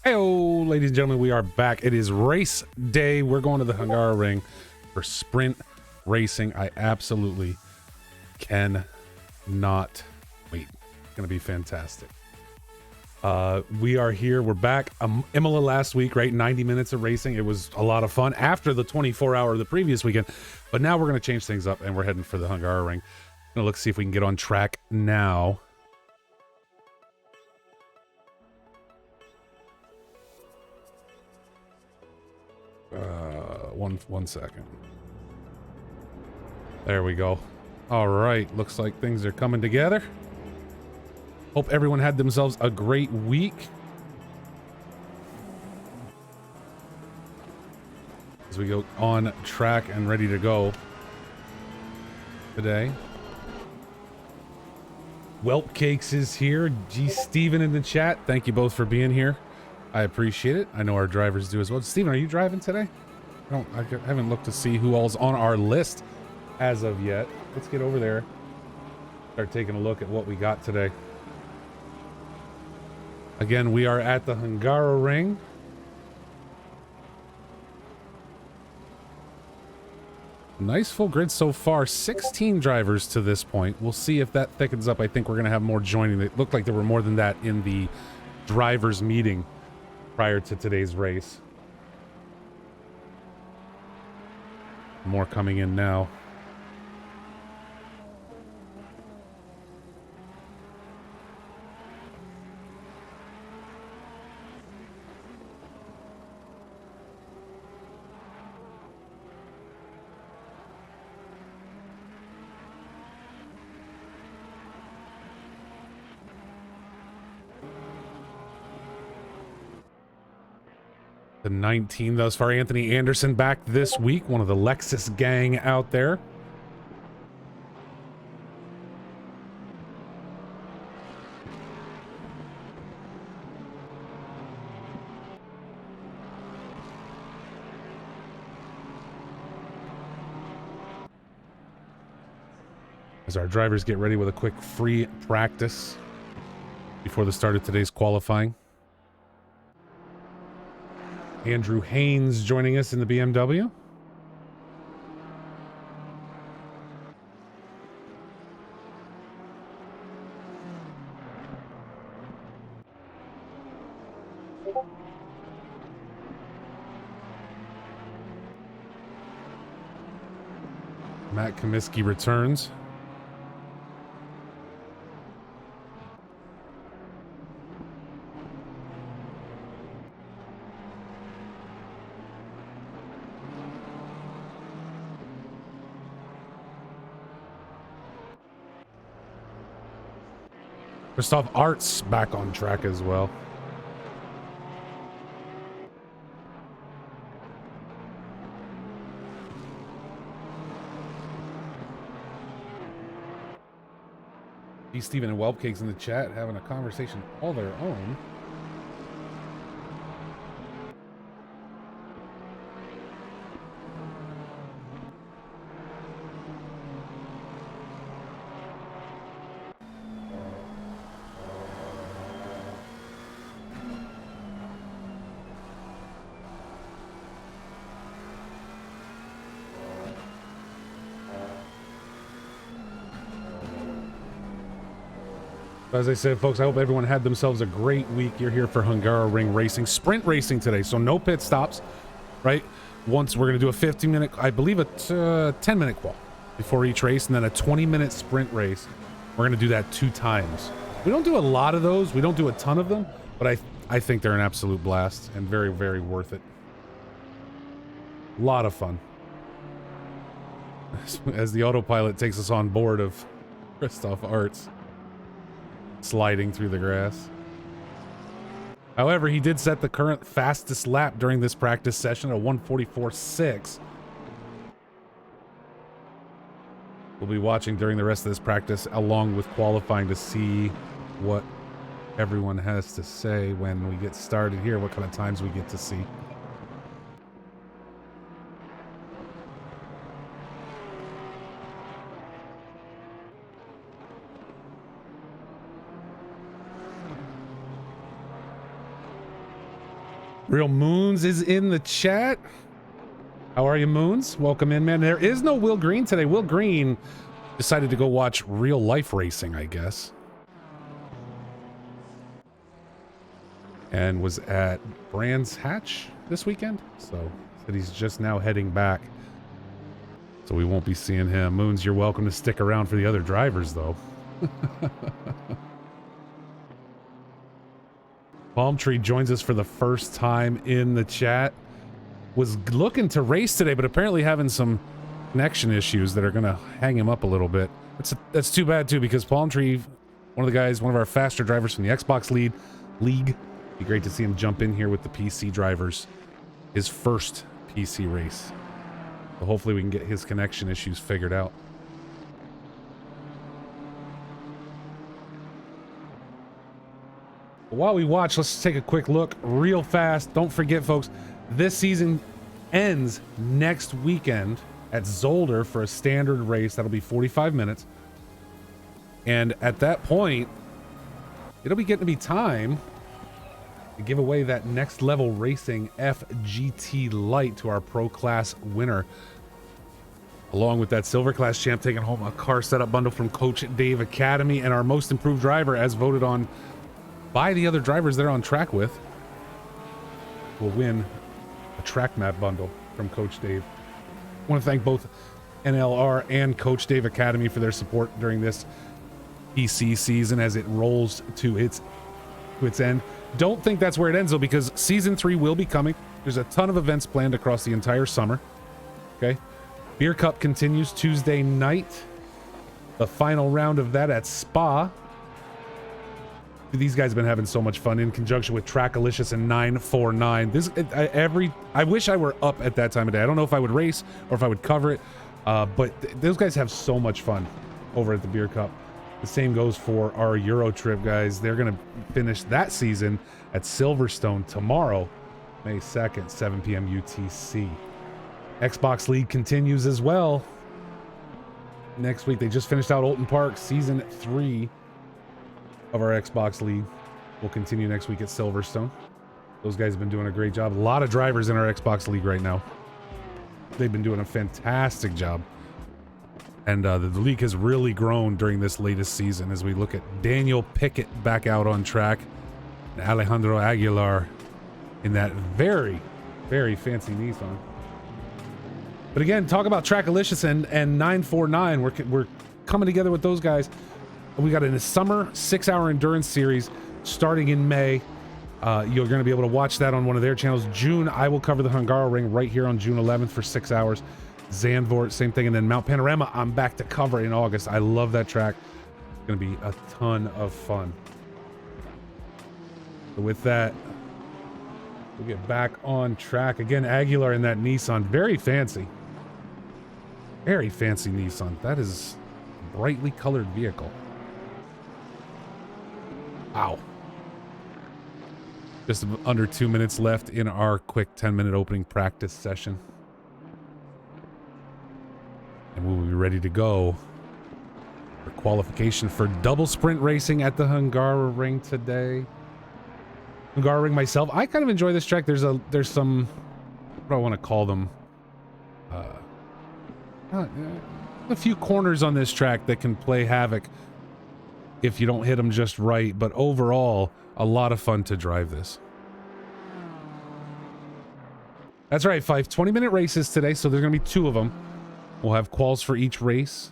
Heyo, ladies and gentlemen, we are back. It is race day. We're going to the Hungaroring for sprint racing. I absolutely cannot wait. It's going to be fantastic. We are here. We're back. Imola last week, right? 90 minutes of racing. It was a lot of fun after the 24-hour of the previous weekend. But now we're going to change things up, and we're heading for the Hungaroring. Going to look, see if we can get on track now. One second. There we go. All right, looks like things are coming together. Hope everyone had themselves a great week. As we go on track and ready to go today. Whelp Cakes is here. G. Steven in the chat. Thank you both for being here. I appreciate it. I know our drivers do as well. Steven, are you driving today? I haven't looked to see who all's on our list as of yet. Let's get over there. Start taking a look at what we got today. Again, we are at the Hungaroring. Nice full grid so far. 16 drivers to this point. We'll see if that thickens up. I think we're going to have more joining. It looked like there were more than that in the drivers meeting prior to today's race. More coming in now. The 19 thus far. Anthony Anderson back this week. One of the Lexus gang out there. As our drivers get ready with a quick free practice before the start of today's qualifying. Andrew Haynes joining us in the BMW. Matt Comiskey returns. Christoph Art's back on track as well. Steven and Whelp Cakes in the chat having a conversation all their own. As I said, folks, I hope everyone had themselves a great week. You're here for Hungaroring Racing, sprint racing today, so no pit stops, right? Once we're going to do a 15-minute, I believe a 10-minute qual before each race, and then a 20-minute sprint race. We're going to do that 2 times. We don't do a lot of those. We don't do a ton of them, but I think they're an absolute blast and very, very worth it. A lot of fun. As the autopilot takes us on board of Christoph Art's. Sliding through the grass. However, he did set the current fastest lap during this practice session at 1:44.6. We'll be watching during the rest of this practice along with qualifying to see what everyone has to say when we get started here, what kind of times we get to see. Real Moons is in the chat. How are you, Moons? Welcome in, man. There is no Will Green today. Will Green decided to go watch real life racing, I guess. And was at Brands Hatch this weekend. So said he's just now heading back. So we won't be seeing him. Moons, you're welcome to stick around for the other drivers, though. Palm Tree joins us for the first time in the chat. Was looking to race today, but apparently having some connection issues that are going to hang him up a little bit. That's too bad, too, because Palm Tree, one of the guys, one of our faster drivers from the Xbox League. Be great to see him jump in here with the PC drivers. His first PC race. So hopefully we can get his connection issues figured out. While we watch, let's take a quick look real fast. Don't forget, folks, this season ends next weekend at Zolder for a standard race. That'll be 45 minutes. And at that point, it'll be getting to be time to give away that Next Level Racing FGT Lite to our Pro Class winner. Along with that Silver Class champ taking home a car setup bundle from Coach Dave Academy, and our most improved driver, as voted on by the other drivers they're on track with, will win a track map bundle from Coach Dave. I want to thank both NLR and Coach Dave Academy for their support during this PC season as it rolls to its end. Don't think that's where it ends, though, because season 3 will be coming. There's a ton of events planned across the entire summer. Okay, Beer Cup continues Tuesday night. The final round of that at Spa. These guys have been having so much fun in conjunction with Trackalicious and 949. I wish I were up at that time of day. I don't know if I would race or if I would cover it, but those guys have so much fun over at the Beer Cup. The same goes for our Euro trip, guys. They're going to finish that season at Silverstone tomorrow, May 2nd, 7 p.m. UTC. Xbox League continues as well. Next week, they just finished out Olton Park, Season 3 of our Xbox League. Will continue next week at Silverstone. Those guys have been doing a great job. A lot of drivers in our Xbox League right now. They've been doing a fantastic job. And the league has really grown during this latest season as we look at Daniel Pickett back out on track and Alejandro Aguilar in that very, very fancy Nissan. But again, talk about Trackalicious and 949. We're coming together with those guys. We got a summer 6-hour endurance series starting in May. You're going to be able to watch that on one of their channels. June, I will cover the Hungaroring right here on June 11th for 6 hours. Zandvoort, same thing. And then Mount Panorama, I'm back to cover in August. I love that track. It's going to be a ton of fun. So with that, we'll get back on track. Again, Aguilar in that Nissan. Very fancy. Very fancy Nissan. That is a brightly colored vehicle. Wow. Just under 2 minutes left in our quick 10-minute opening practice session. And we'll be ready to go for qualification for double sprint racing at the Hungaroring today. Hungaroring myself, I kind of enjoy this track. There's some, what do I want to call them? A few corners on this track that can play havoc if you don't hit them just right, but overall, a lot of fun to drive this. That's right, Fife. 20-minute races today, so there's going to be 2 of them. We'll have quals for each race,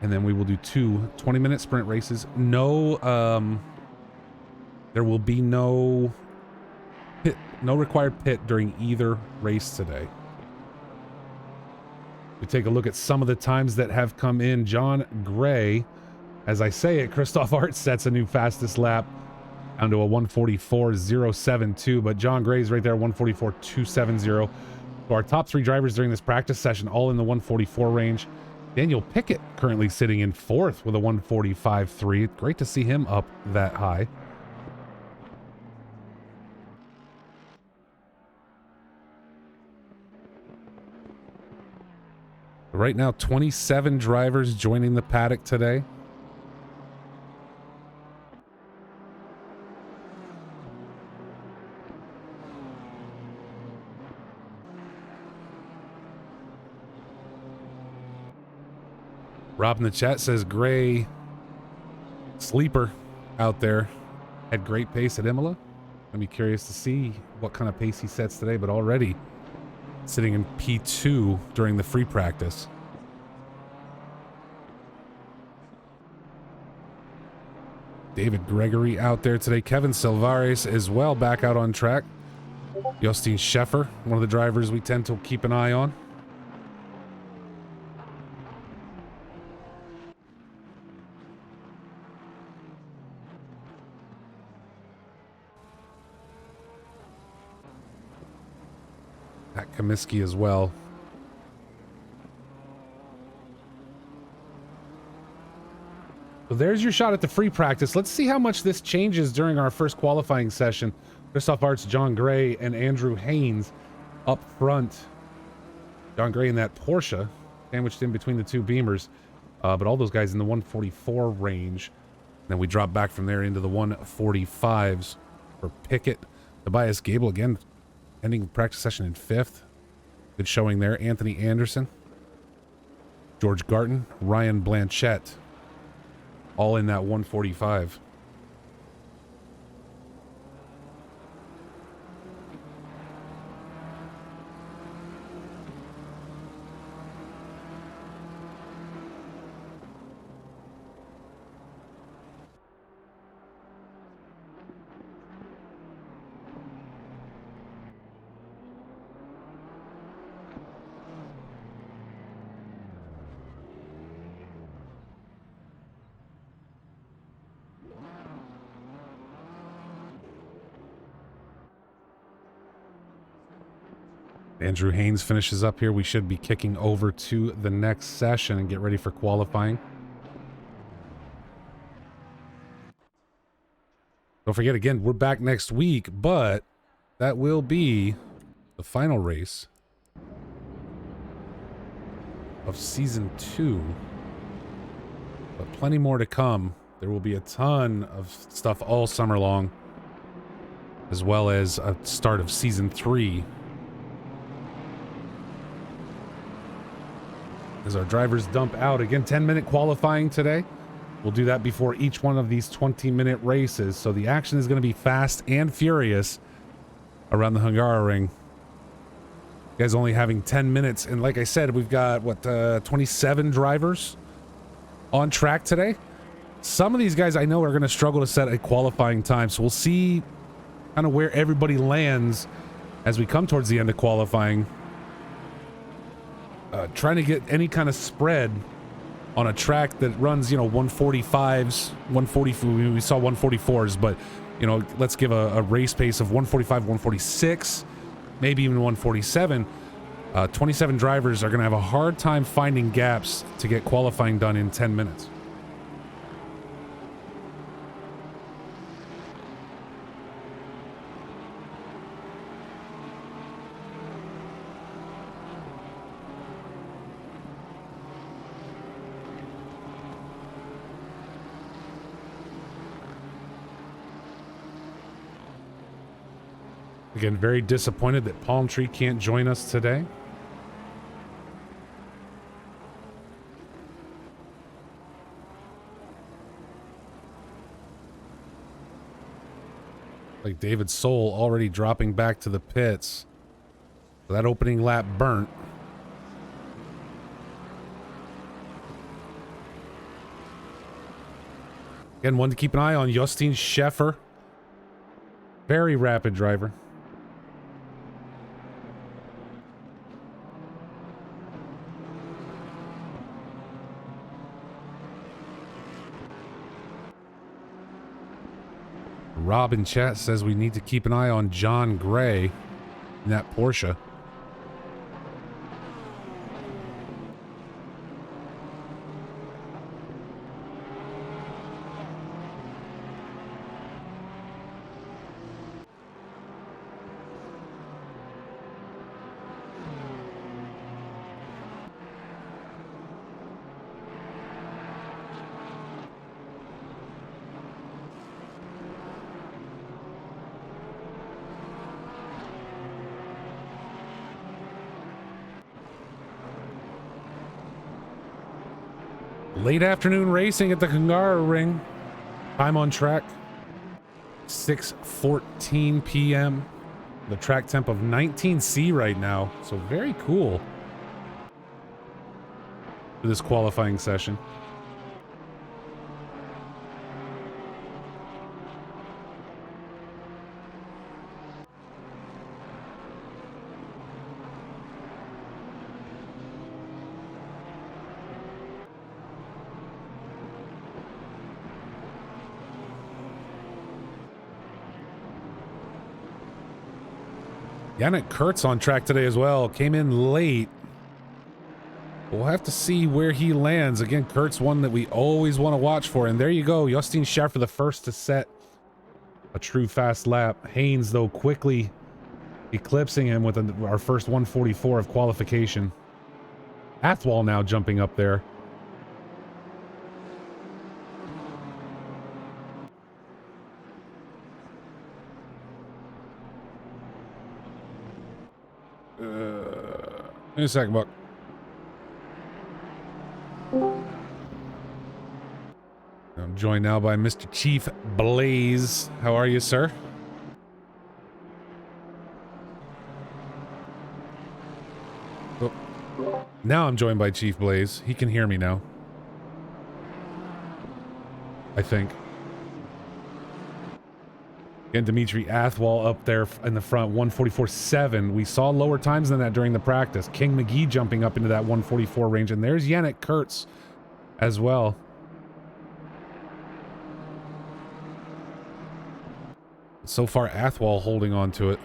and then we will do 2 20-minute sprint races. No, there will be no pit, no required pit during either race today. We take a look at some of the times that have come in. John Gray, as I say it, Christoph Art sets a new fastest lap down to a 144.072, but John Gray's right there, 144.270. So our top 3 drivers during this practice session, all in the 144 range. Daniel Pickett currently sitting in 4th with a 145.3. Great to see him up that high. Right now, 27 drivers joining the paddock today. Rob in the chat says Gray sleeper out there had great pace at Imola. I'd be curious to see what kind of pace he sets today, but already sitting in P2 during the free practice. David Gregory out there today. Kevin Silvares as well, back out on track. Justin Scheffer, one of the drivers we tend to keep an eye on. Pat Comiskey as well. So there's your shot at the free practice. Let's see how much this changes during our first qualifying session. Christoph Arts, John Gray, and Andrew Haynes up front. John Gray in that Porsche, sandwiched in between the two Beamers. But all those guys in the 144 range. Then we drop back from there into the 145s for Pickett. Tobias Gable again, ending practice session in 5th. Good showing there. Anthony Anderson, George Garton, Ryan Blanchette, all in that 145. Andrew Haynes finishes up here. We should be kicking over to the next session and get ready for qualifying. Don't forget, again, we're back next week, but that will be the final race of season 2. But plenty more to come. There will be a ton of stuff all summer long, as well as a start of season 3. As our drivers dump out. Again, 10-minute qualifying today. We'll do that before each one of these 20-minute races. So the action is going to be fast and furious around the Hungaroring. You guys only having 10 minutes. And like I said, we've got, 27 drivers on track today. Some of these guys I know are going to struggle to set a qualifying time. So we'll see kind of where everybody lands as we come towards the end of qualifying. Trying to get any kind of spread on a track that runs, 145s, 140. We saw 144s, but, let's give a race pace of 145, 146, maybe even 147. 27 drivers are going to have a hard time finding gaps to get qualifying done in 10 minutes. Again, very disappointed that Palm Tree can't join us today. Like David Soul already dropping back to the pits. So that opening lap burnt. Again, one to keep an eye on, Justin Scheffer. Very rapid driver. Rob in chat says we need to keep an eye on John Gray in that Porsche. Late afternoon racing at the Hungaroring. Time on track, 6:14 p.m. The track temp of 19C right now, so very cool for this qualifying session. Yannick Kurtz on track today as well. Came in late. We'll have to see where he lands. Again, Kurtz, one that we always want to watch for. And there you go. Jostein Schaffer, the first to set a true fast lap. Haynes, though, quickly eclipsing him with our first 144 of qualification. Athwal now jumping up there. In a second, Buck. I'm joined now by Mr. Chief Blaze. How are you, sir? Oh. Now I'm joined by Chief Blaze. He can hear me now, I think. And Dimitri Athwal up there in the front, 144.7. We saw lower times than that during the practice. King McGee jumping up into that 144 range. And there's Yannick Kurtz as well. So far, Athwal holding on to it.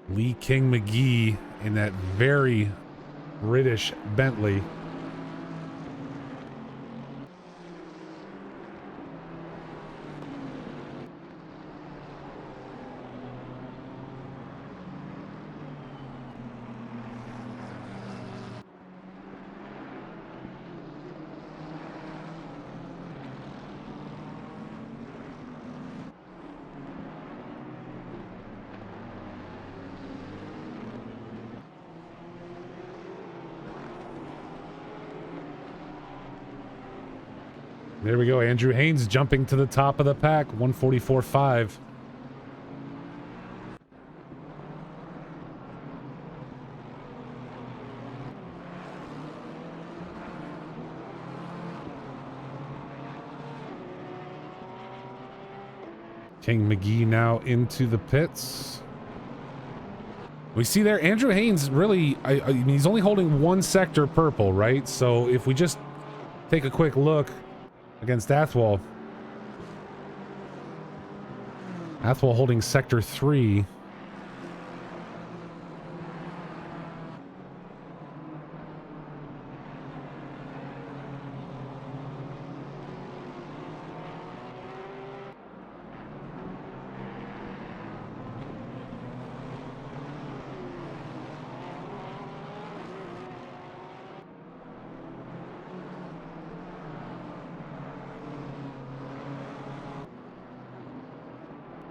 Lee King McGee in that very British Bentley. There we go. Andrew Haynes jumping to the top of the pack, 144.5. King McGee now into the pits. We see there, Andrew Haynes really, I mean, he's only holding one sector purple, right? So if we just take a quick look against Athwal. Athwal holding sector 3.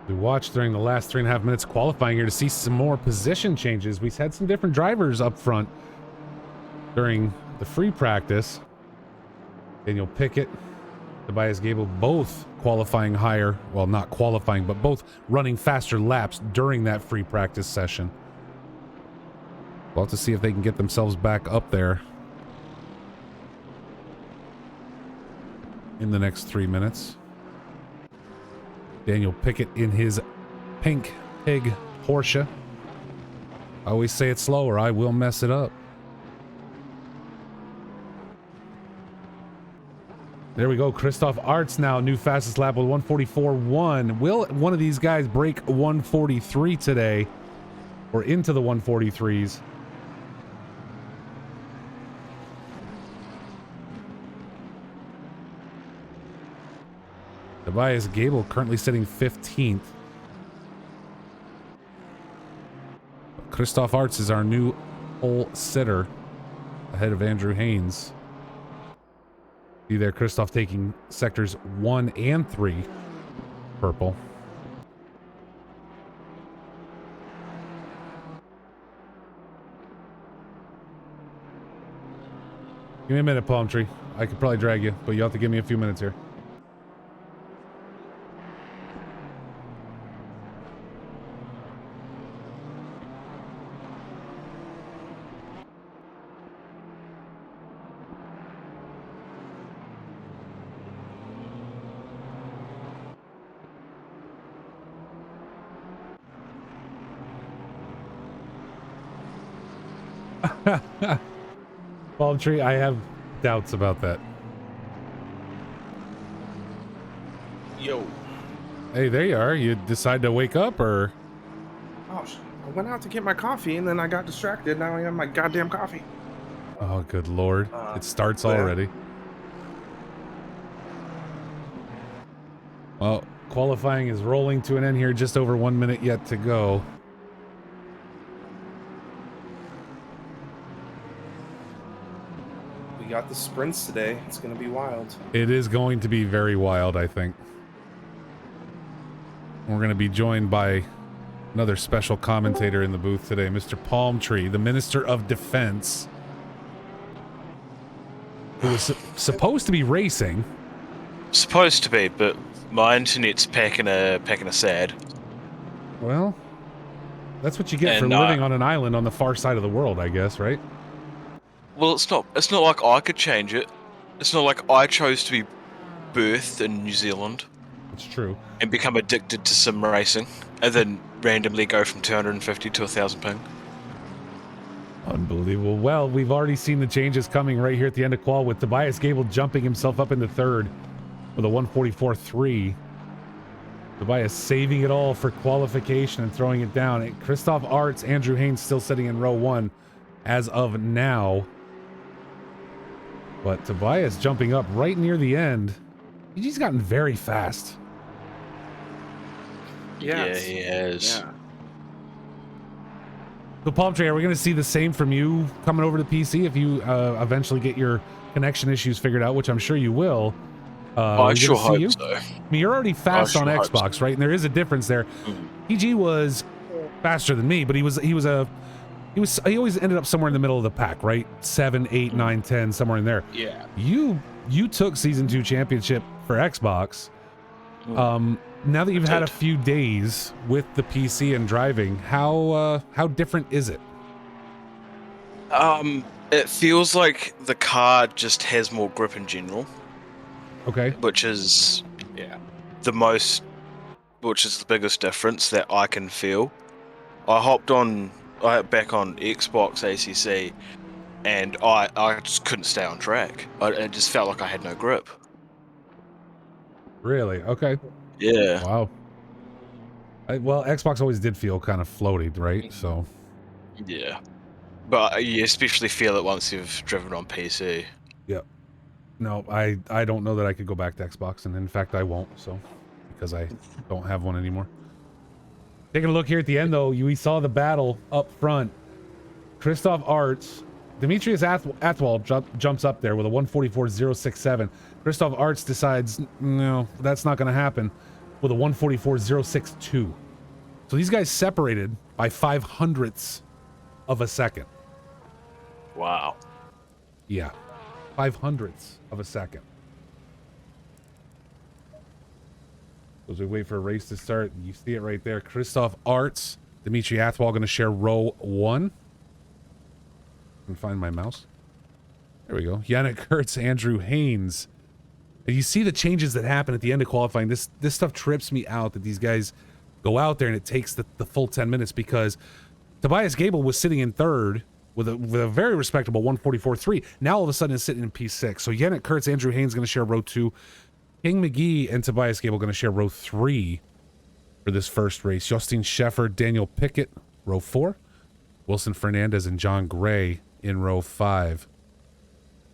We watched during the last 3.5 minutes qualifying here to see some more position changes. We've had some different drivers up front during the free practice. Daniel Pickett, Tobias Gable, both qualifying higher. Well, not qualifying, but both running faster laps during that free practice session. We'll have to see if they can get themselves back up there in the next 3 minutes. Daniel Pickett in his pink pig Porsche. I always say it slower, I will mess it up. There we go. Christoph Arts now, new fastest lap with 144.1. Will one of these guys break 143 today? Or into the 143s? Tobias Gable currently sitting 15th. Christoph Arts is our new pole sitter ahead of Andrew Haynes. See there, Christoph taking sectors 1 and 3 purple. Give me a minute, Palm Tree. I could probably drag you, but you have to give me a few minutes here. Palm Tree, I have doubts about that. Yo. Hey, there you are. You decide to wake up, or? Oh, I went out to get my coffee and then I got distracted. Now I have my goddamn coffee. Oh, good Lord. It starts already. Well, qualifying is rolling to an end here. Just over 1 minute yet to go. We got the sprints today. It's going to be wild. It is going to be very wild, I think. We're going to be joined by another special commentator in the booth today, Mr. Palm Tree, the Minister of Defense, who was supposed to be racing. Supposed to be, but my internet's packing a sad. Well, that's what you get for living on an island on the far side of the world, I guess, right? Well, it's not like I could change it. It's not like I chose to be birthed in New Zealand. It's true. And become addicted to sim racing, and then randomly go from 250 to 1,000 ping. Unbelievable. Well, we've already seen the changes coming right here at the end of qual, with Tobias Gable jumping himself up into third with a 144.3. Tobias saving it all for qualification and throwing it down. And Christoph Arts, Andrew Haynes still sitting in row 1 as of now. But Tobias jumping up right near the end. He's gotten very fast. Yes. Yeah, he has. Yeah. So, Palm Tree, are we going to see the same from you coming over to PC if you eventually get your connection issues figured out, which I'm sure you will? I sure hope so. I mean, you're already fast on Xbox, right? And there is a difference there. PG was faster than me, but he always ended up somewhere in the middle of the pack, right? 7, 8, 9, 10, somewhere in there. Yeah. You took Season 2 championship for Xbox. Now that you've had a few days with the PC and driving, how different is it? It feels like the car just has more grip in general. Okay. Which is the biggest difference that I can feel. I hopped back on Xbox ACC, and I just couldn't stay on track. It just felt like I had no grip. Really? Okay. Yeah. Wow. Well, Xbox always did feel kind of floaty, right? So. Yeah. But you especially feel it once you've driven on PC. Yep. No, I don't know that I could go back to Xbox, and in fact I won't, so, because I don't have one anymore. Taking a look here at the end, though, we saw the battle up front. Christoph Arts, Demetrius Athwal jumps up there with a 144.067. Christoph Arts decides, no, that's not going to happen, with a 144.062. So these guys separated by 0.05 of a second. Wow. Yeah. 0.05 of a second. As we wait for a race to start, you see it right there. Christoph Arts, Dimitri Athwal going to share row 1. I can find my mouse. There we go. Yannick Kurtz, Andrew Haynes. And you see the changes that happen at the end of qualifying. This stuff trips me out that these guys go out there and it takes the full 10 minutes, because Tobias Gable was sitting in third with a very respectable 144.3. Now all of a sudden it's sitting in P6. So Yannick Kurtz, Andrew Haynes going to share row 2. King McGee and Tobias Gable going to share row 3 for this first race. Justin Sheffer, Daniel Pickett, row 4. Wilson Fernandez and John Gray in row 5.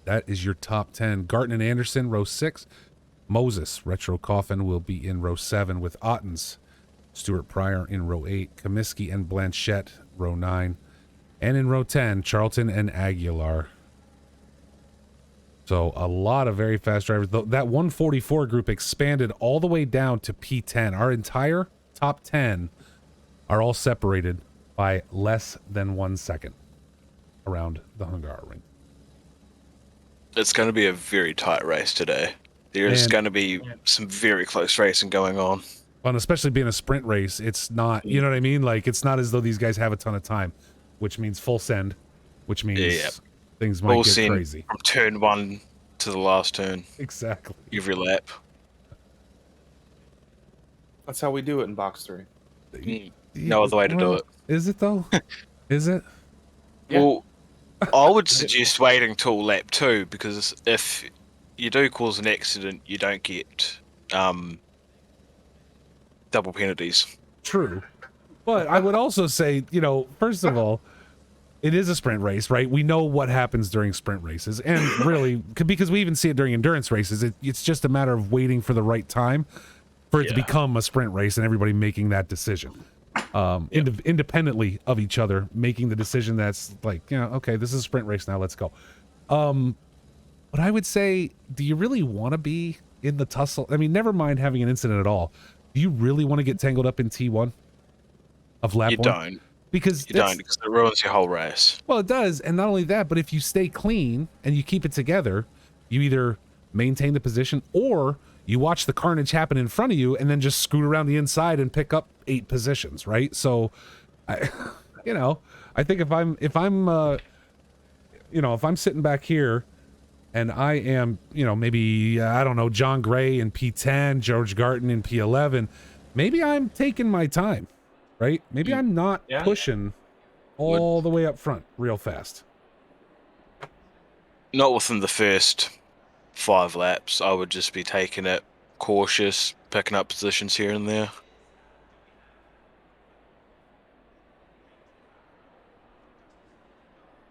That is your top 10. Garton and Anderson, row 6. Moses, Retro Coffin, will be in row 7 with Ottens. Stuart Pryor in row 8. Comiskey and Blanchette, row 9. And in row 10, Charlton and Aguilar. So a lot of very fast drivers. That 144 group expanded all the way down to P10. Our entire top 10 are all separated by less than 1 second around the Hungaroring. It's going to be a very tight race today. There's And- going to be some very close racing going on. And especially being a sprint race, it's not, you know what I mean? Like, it's not as though these guys have a ton of time, which means full send, which means things might get crazy. From turn 1 to the last turn. Exactly. Every lap. That's how we do it in Box 3. No other way to do it. Is it though? Is it? Yeah. Well, I would suggest waiting till lap 2, because if you do cause an accident, you don't get double penalties. True. But I would also say, you know, first of all, it is a sprint race, right? We know what happens during sprint races. And really, because we even see it during endurance races, it's just a matter of waiting for the right time for it to become a sprint race and everybody making that decision. Independently of each other, making the decision that's like, you know, okay, this is a sprint race now, let's go. But I would say, do you really want to be in the tussle? I mean, never mind having an incident at all. Do you really want to get tangled up in T1 of lap 1? You don't. Because Because it ruins your whole race. Well, it does. And not only that, but if you stay clean and you keep it together, you either maintain the position or you watch the carnage happen in front of you and then just scoot around the inside and pick up 8 positions, right? So, you know, I think if I'm sitting back here and I am, you know, maybe, I don't know, John Gray in P10, George Garton in P11, maybe I'm taking my time, right? Maybe I'm not pushing all the way up front real fast. Not within the first 5 laps. I would just be taking it cautious, picking up positions here and there.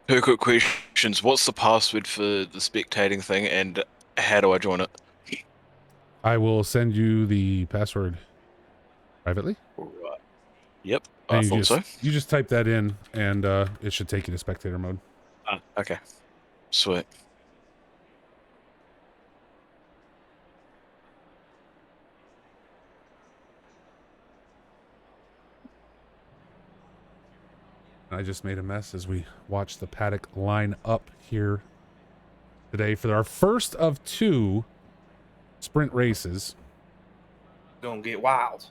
Two quick questions. What's the password for the spectating thing, and how do I join it? I will send you the password privately. Right. Yep, And I you thought just, so. You just type that in, and it should take you to spectator mode. Okay. Sweet. I just made a mess as we watch the paddock line up here today for our first of 2 sprint races. Gonna get wild.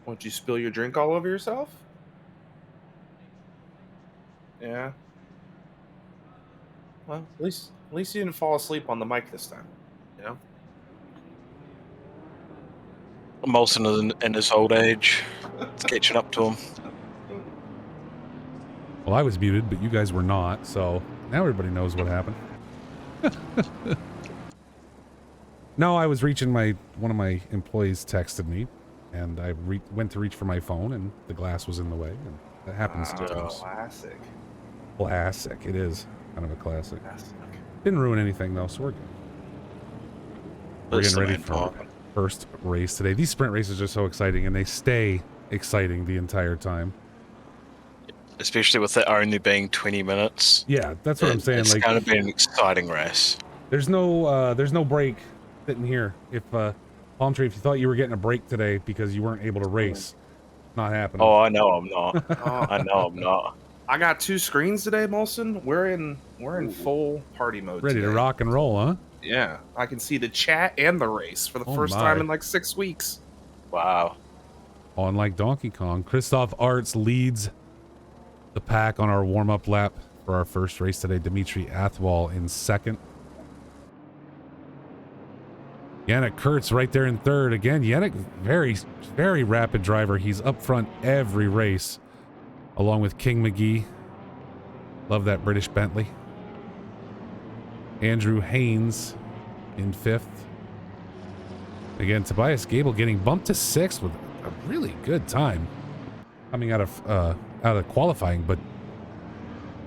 Won't you spill your drink all over yourself? Yeah. Well, at least you didn't fall asleep on the mic this time. You know? Molson in his old age. It's catching up to him. Well, I was muted, but you guys were not, so now everybody knows what happened. No, I was reaching one of my employees texted me, and I went to reach for my phone, and the glass was in the way, and that happens sometimes. Classic. Classic. It is kind of a classic. Classic. Didn't ruin anything, though, so we're good. We're That's getting the ready main for part. our first race today. These sprint races are so exciting, and they stay exciting the entire time. Especially with it only being 20 minutes. Yeah, that's what I'm saying. It's Like, going to be an exciting race. there's no break sitting here. If Palm Tree, if you thought you were getting a break today because you weren't able to race, not happening. Oh, I know I'm not. I know I'm not. I got 2 screens today, Molson. We're in full party mode. Ready today. to rock and roll, huh? Yeah, I can see the chat and the race for the first my. time in like 6 weeks. Wow. On like Donkey Kong. Christoph Arts leads the pack on our warm-up lap for our first race today. Dimitri Athwal in second. Yannick Kurtz right there in third. Again, Yannick, very, very rapid driver. He's up front every race, along with King McGee. Love that British Bentley. Andrew Haynes in fifth. Again, Tobias Gable getting bumped to sixth with a really good time coming out of qualifying, but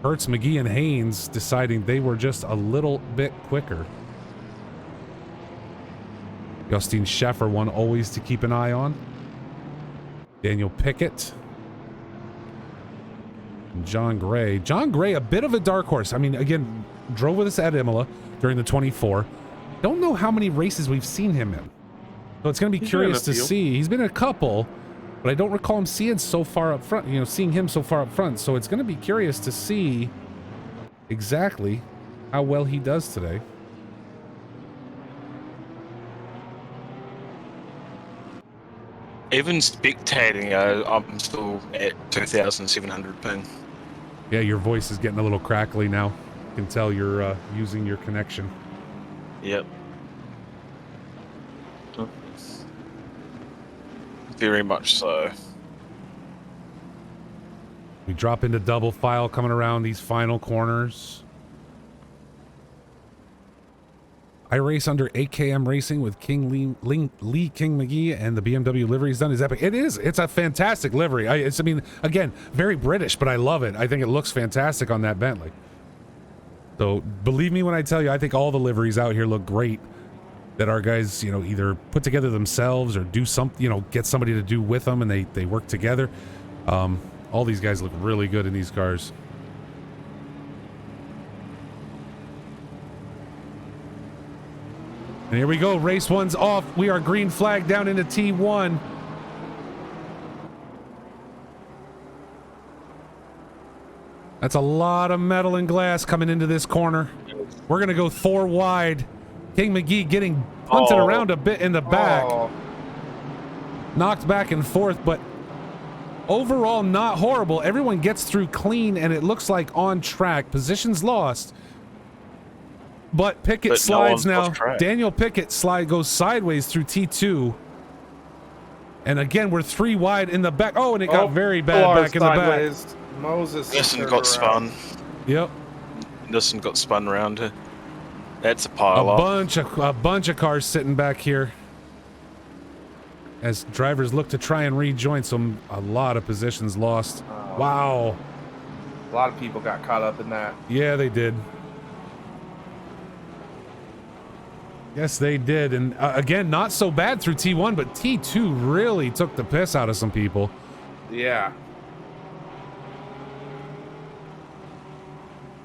Hertz, McGee, and Haynes deciding they were just a little bit quicker. Justine Scheffer, one always to keep an eye on. Daniel Pickett. And John Gray. John Gray, a bit of a dark horse. I mean, again, drove with us at Imola during the 24. Don't know how many races we've seen him in. So it's going to be curious to see. He's been in a couple, but I don't recall him seeing so far up front, seeing him so far up front. So it's going to be curious to see exactly how well he does today. Even spectating, I'm still at 2,700 ping. Yeah, your voice is getting a little crackly now. I can tell you're using your connection. Yep. Very much so. We drop into double file coming around these final corners. I race under AKM Racing with King Lee King McGee, and the BMW livery is done. Is epic. It is. It's a fantastic livery. I mean, again, very British, but I love it. I think it looks fantastic on that Bentley. So believe me when I tell you, I think all the liveries out here look great. That our guys, either put together themselves or do something, get somebody to do with them, and they work together. All these guys look really good in these cars. And here we go. Race one's off. We are green flag down into T1. That's a lot of metal and glass coming into this corner. We're going to go 4 wide. King McGee getting punted around a bit in the back. Knocked back and forth, but overall not horrible. Everyone gets through clean, and it looks like on track. Positions lost. But Pickett slides now. Daniel Pickett goes sideways through T2. And again, we're 3 wide in the back. Oh, and it got very bad back in the back. Moses. Nissan got spun. Yep. Nissan got spun around her. That's a pile A bunch of cars sitting back here. As drivers look to try and rejoin, so a lot of positions lost. Wow. A lot of people got caught up in that. Yeah, they did. Yes, they did. And again, not so bad through T1, but T2 really took the piss out of some people. Yeah.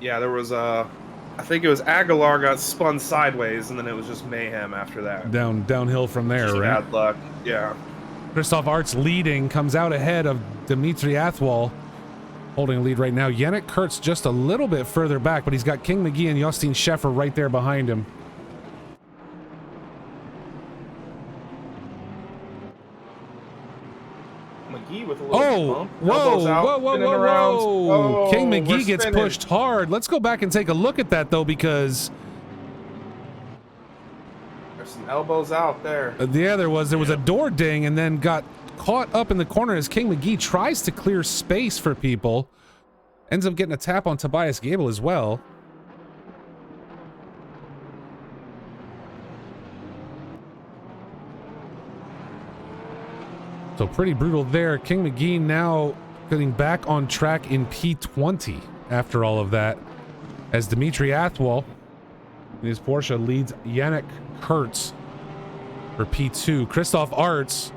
Yeah, there was I think it was Aguilar got spun sideways, and then it was just mayhem after that. Downhill from there, just right? Bad luck. Yeah. Christoph Art's leading, comes out ahead of Dimitri Athwal, holding a lead right now. Yannick Kurtz just a little bit further back, but he's got King McGee and Jostein Scheffer right there behind him. McGee with a little bump. Elbows out, whoa. King McGee gets pushed hard. Let's go back and take a look at that, though, because there's some elbows out there. Yeah, there was a door ding and then got caught up in the corner as King McGee tries to clear space for people. Ends up getting a tap on Tobias Gable as well. So pretty brutal there. King McGee now getting back on track in P20 after all of that, as Dimitri Athwal in his Porsche leads Yannick Kurtz for P2. Christoph Artz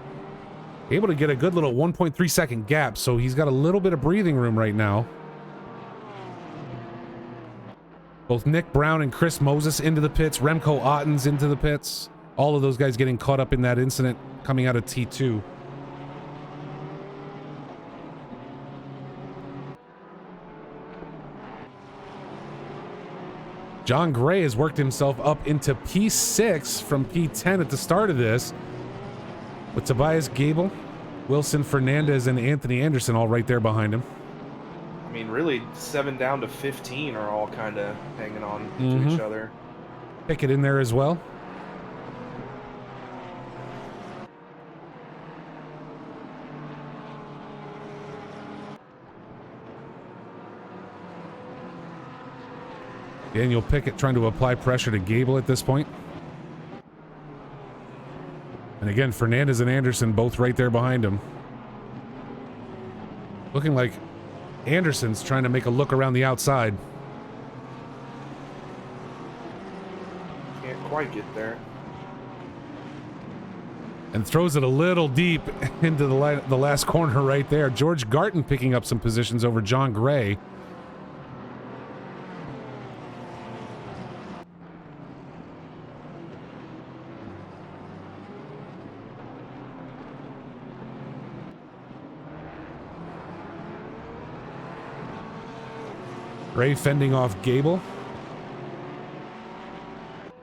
able to get a good little 1.3 second gap, so he's got a little bit of breathing room right now. Both Nick Brown and Chris Moses into the pits. Remco Ottens into the pits. All of those guys getting caught up in that incident coming out of T2. John Gray has worked himself up into P6 from P10 at the start of this, with Tobias Gable, Wilson Fernandez, and Anthony Anderson all right there behind him. I mean, really, 7 down to 15 are all kind of hanging on to each other. Pickett in there as well. Daniel Pickett trying to apply pressure to Gable at this point. And again, Fernandez and Anderson both right there behind him. Looking like Anderson's trying to make a look around the outside. Can't quite get there. And throws it a little deep into the last corner right there. George Garton picking up some positions over John Gray. Ray fending off Gable.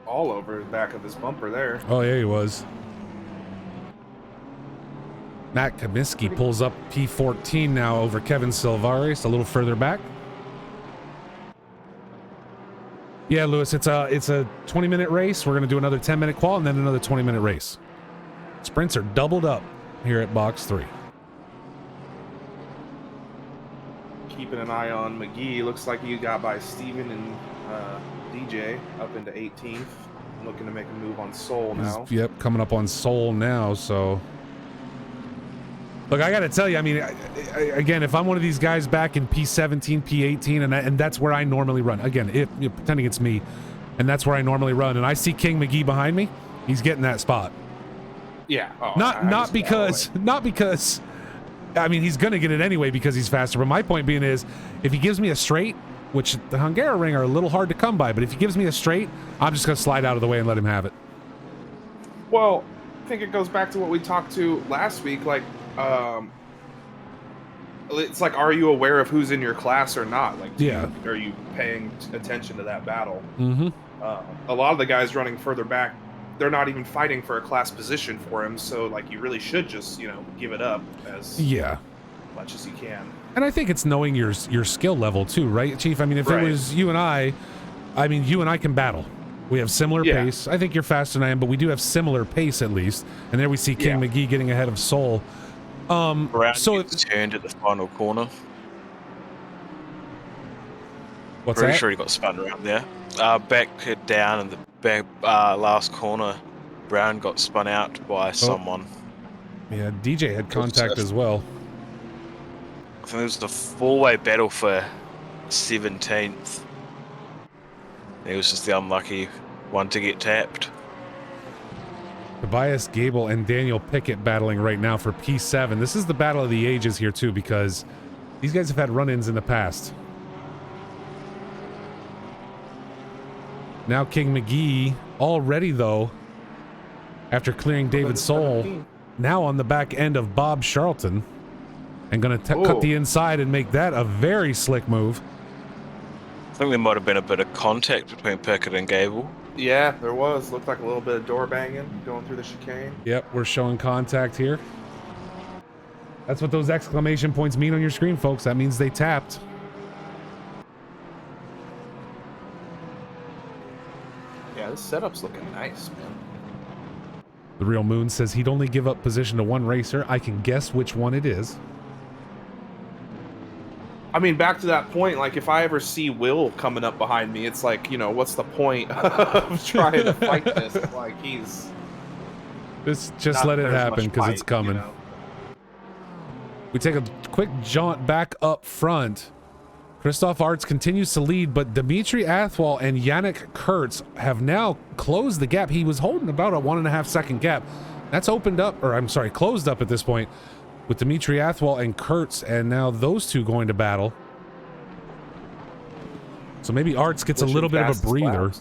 All over the back of his bumper there. Oh, yeah, he was. Matt Kaminsky pulls up P14 now over Kevin Silvares a little further back. Yeah, Lewis, it's a 20-minute race. We're going to do another 10-minute qual and then another 20-minute race. Sprints are doubled up here at Box 3. Keeping an eye on McGee. Looks like he got by Steven and DJ up into 18th. Looking to make a move on Soul now. Yep, coming up on Soul now, so... Look, I got to tell you, I mean, again, if I'm one of these guys back in P17, P18, and that's where I normally run. Again, if you're pretending it's me, and that's where I normally run, and I see King McGee behind me, he's getting that spot. Yeah. Oh, not because, I mean, he's going to get it anyway because he's faster. But my point being is, if he gives me a straight, which the Hungaroring are a little hard to come by, but if he gives me a straight, I'm just going to slide out of the way and let him have it. Well, I think it goes back to what we talked to last week. Like, it's like, are you aware of who's in your class or not? Like, are you paying attention to that battle? Mm-hmm. A lot of the guys running further back, they're not even fighting for a class position for him. So, like, you really should just, give it up as much as you can. And I think it's knowing your skill level too, right, Chief? I mean, if it was you and I mean, you and I can battle. We have similar pace. I think you're faster than I am, but we do have similar pace at least. And there we see King McGee getting ahead of Soul. Brown so gets turned at the final corner. What's Pretty that? sure he got spun around there. Back down in the back last corner, Brown got spun out by someone. Yeah, DJ had contact as well. I think it was the four-way battle for 17th. He was just the unlucky one to get tapped. Tobias Gable and Daniel Pickett battling right now for P7. This is the battle of the ages here too, because these guys have had run-ins in the past. Now King McGee already, though, after clearing David Soul, now on the back end of Bob Charlton, and going to cut the inside and make that a very slick move. I think there might have been a bit of contact between Pickett and Gable. Yeah, there was. Looked like a little bit of door banging going through the chicane. Yep, we're showing contact here. That's what those exclamation points mean on your screen, folks. That means they tapped. Yeah, this setup's looking nice, man. The Real Moon says he'd only give up position to one racer. I can guess which one it is. I mean, back to that point, like, if I ever see Will coming up behind me, it's like, what's the point of trying to fight this? Like, he's... Just let it happen, because it's coming. We take a quick jaunt back up front. Christoph Arts continues to lead, but Dimitri Athwal and Yannick Kurtz have now closed the gap. He was holding about a 1.5 second gap. That's opened up, or I'm sorry, closed up at this point, with Dimitri Athwal and Kurtz, and now those two going to battle. So maybe Arts gets a little bit of a breather.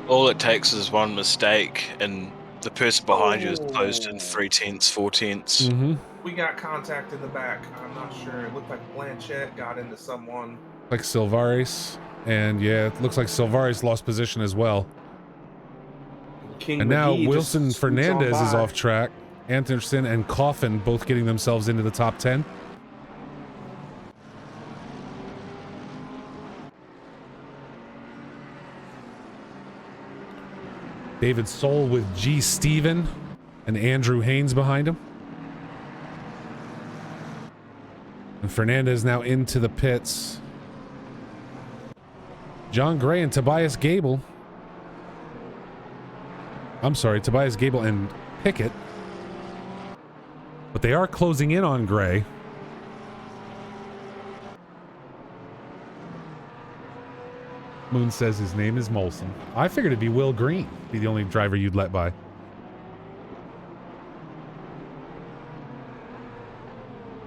All it takes is one mistake, and the person behind you is closed in 3/10, 4/10. Mm-hmm. We got contact in the back. I'm not sure. It looked like Blanchett got into someone. Like Silvares. And yeah, it looks like Silvares lost position as well. King and now McGee Wilson Fernandez is off track. Anderson and Coffin both getting themselves into the top 10. David Soul with G. Steven and Andrew Haynes behind him. And Fernandez now into the pits. John Gray and Tobias Gable. I'm sorry, Tobias Gable and Pickett. But they are closing in on Gray. Moon says his name is Molson. I figured it'd be Will Green, be the only driver you'd let by.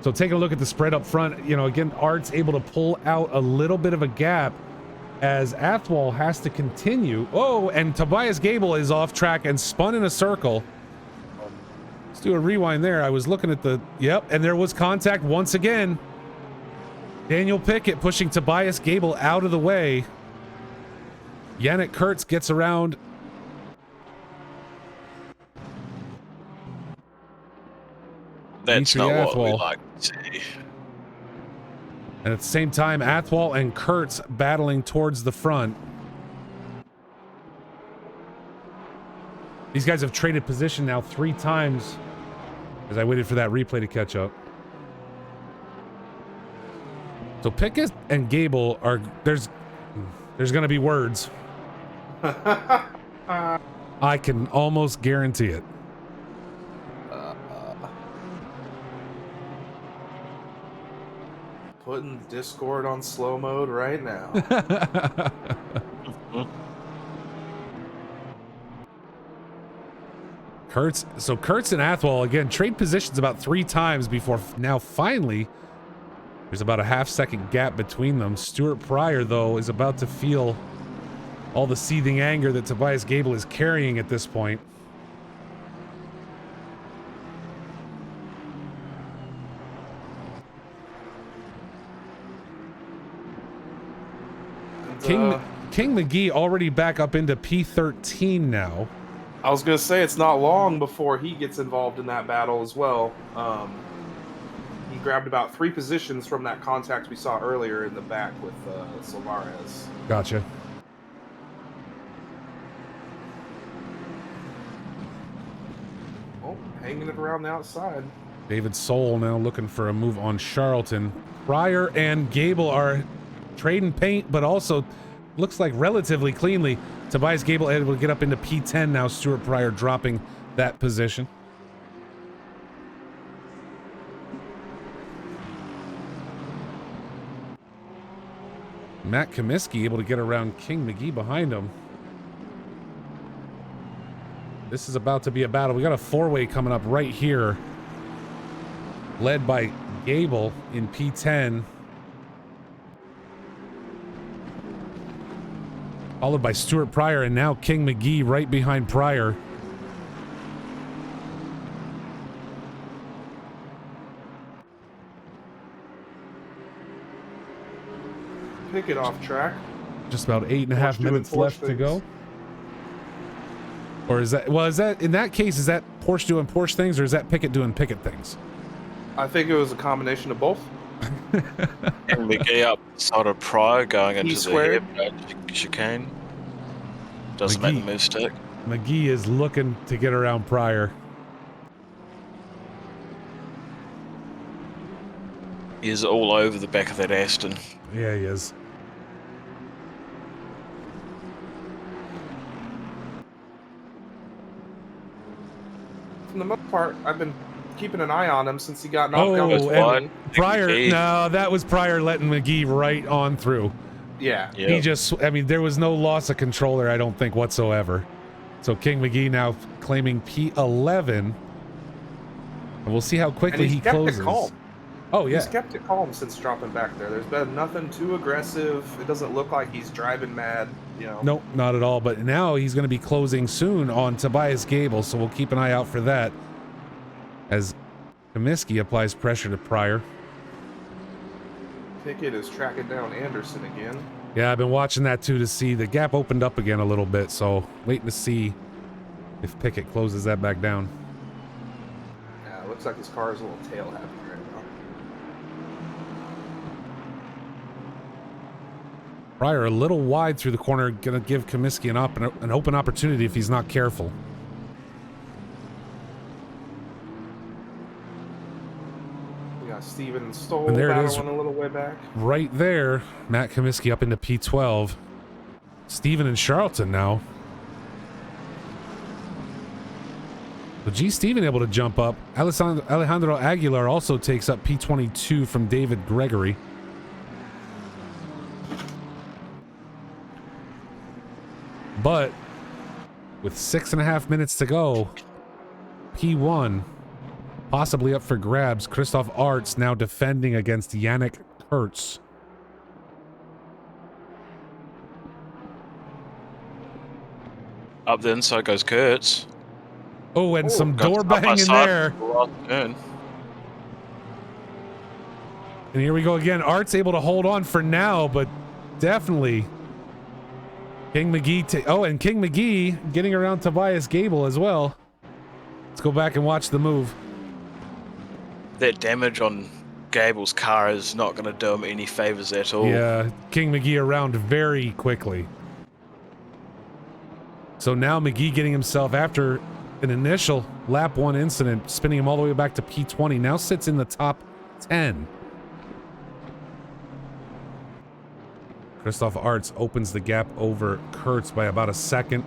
So taking a look at the spread up front, again, Art's able to pull out a little bit of a gap as Athwal has to continue. Oh, and Tobias Gable is off track and spun in a circle. Let's do a rewind there. I was looking at and there was contact once again. Daniel Pickett pushing Tobias Gable out of the way. Yannick Kurtz gets around. That's Dimitri not what we Athwal. like to see. And at the same time, Athwal and Kurtz battling towards the front. These guys have traded position now 3 times as I waited for that replay to catch up. So Pickett and Gable are there's going to be words. I can almost guarantee it. Putting Discord on slow mode right now. Kurtz and Athwal again trade positions about 3 times before now finally there's about a half-second gap between them. Stuart Pryor though is about to feel all the seething anger that Tobias Gable is carrying at this point. King McGee already back up into P13 now. I was going to say it's not long before he gets involved in that battle as well. He grabbed about 3 positions from that contact we saw earlier in the back with Solares. Gotcha. Oh, hanging it around the outside. David Soul now looking for a move on Charlton. Pryor and Gable are trading paint, but also looks like relatively cleanly. Tobias Gable able to get up into P10 now. Stuart Pryor dropping that position. Matt Comiskey able to get around King McGee behind him. This is about to be a battle. We got a 4-way coming up right here, led by Gable in P10. Followed by Stuart Pryor, and now King McGee right behind Pryor. Pickett off track. Just about 8.5 minutes left to go. Or is that, well, is that, in that case, is that Porsche doing Porsche things, or is that Pickett doing Pickett things? I think it was a combination of both. And McGee up side of Pryor going into squared. the chicane. Doesn't make the move stick. McGee is looking to get around Pryor. He is all over the back of that Aston. Yeah, he is. For the most part, I've been keeping an eye on him since he got knocked out. And Pryor, no, that was Pryor letting McGee right on through. Yeah. Yep. He just, I mean, there was no loss of controller, I don't think, whatsoever. So King McGee now claiming P11. And we'll see how quickly he closes. It calm. Oh, yeah. He's kept it calm since dropping back there. There's been nothing too aggressive. It doesn't look like he's driving mad, you know. Nope, not at all. But now he's going to be closing soon on Tobias Gable, so we'll keep an eye out for that as Comiskey applies pressure to Pryor. Pickett is tracking down Anderson again. Yeah, I've been watching that too to see the gap opened up again a little bit, so waiting to see if Pickett closes that back down. Yeah, it looks like his car is a little tail happy right now. Pryor a little wide through the corner, gonna give Comiskey an open opportunity if he's not careful. We got Steven and Stoll And there it battling is. a little way back. Right there, Matt Comiskey up into P12. Steven and Charlton now. So G. Steven able to jump up. Alejandro Aguilar also takes up P22 from David Gregory. But with 6.5 minutes to go, P1 possibly up for grabs. Christoph Arts now defending against Yannick Kurtz. Up the inside goes Kurtz. Oh, and some Got door side by bang in side there. for the last turn. And here we go again. Art's able to hold on for now, but definitely King McGee. And King McGee getting around Tobias Gable as well. Let's go back and watch the move. That damage on Gable's car is not going to do him any favors at all. Yeah, King McGee around very quickly. So now McGee getting himself, after an initial lap 1 incident, spinning him all the way back to P20, now sits in the top 10. Christoph Artz opens the gap over Kurtz by about a second.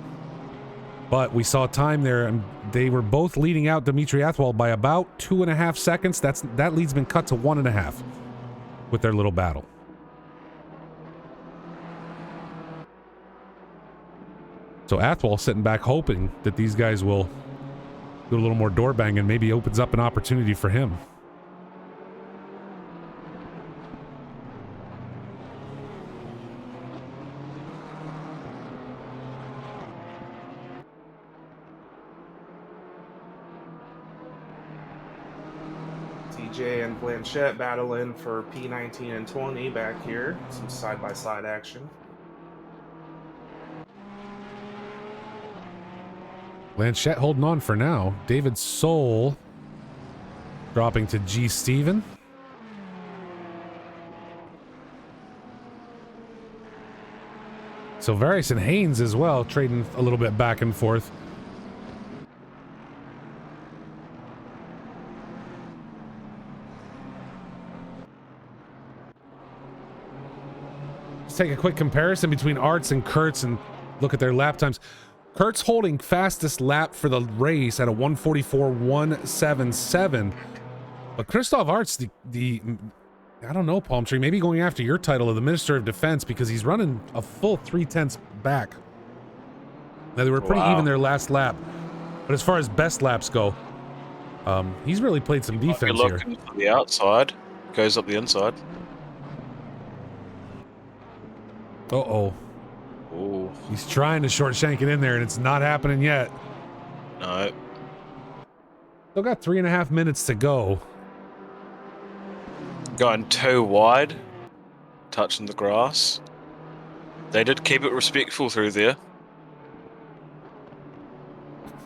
But we saw time there, and they were both leading out Dimitri Athwal by about 2.5 seconds. That lead's been cut to 1.5 with their little battle. So Athwal sitting back hoping that these guys will do a little more door banging, maybe opens up an opportunity for him. TJ and Blanchette battling for P19 and 20 back here. Some side-by-side action. Blanchette holding on for now. David Soul dropping to G. Steven. So Various and Haynes as well, trading a little bit back and forth. Let's take a quick comparison between Artz and Kurtz and look at their lap times. Kurtz holding fastest lap for the race at a 1:44.177. But Christoph Artz, I don't know, Palm Tree, maybe going after your title of the Minister of Defense, because he's running a full 3/10 back. Now, they were pretty even their last lap. But as far as best laps go, he's really played some defense here. Looking for the outside, goes up the inside. Uh-oh. Ooh. He's trying to short shank it in there, and it's not happening yet. No. Still got 3.5 minutes to go. Going too wide, touching the grass. They did keep it respectful through there.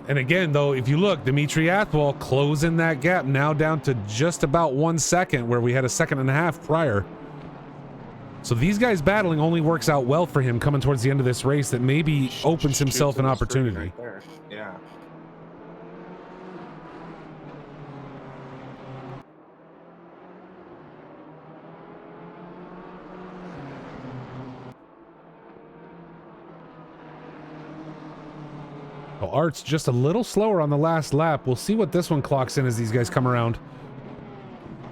And again, though, if you look, Dimitri Athwal closing that gap, now down to just about 1 second, where we had a 1.5 seconds prior. So these guys battling only works out well for him coming towards the end of this race, that maybe opens himself an opportunity. Right there. Yeah. Well, Art's just a little slower on the last lap. We'll see what this one clocks in as these guys come around.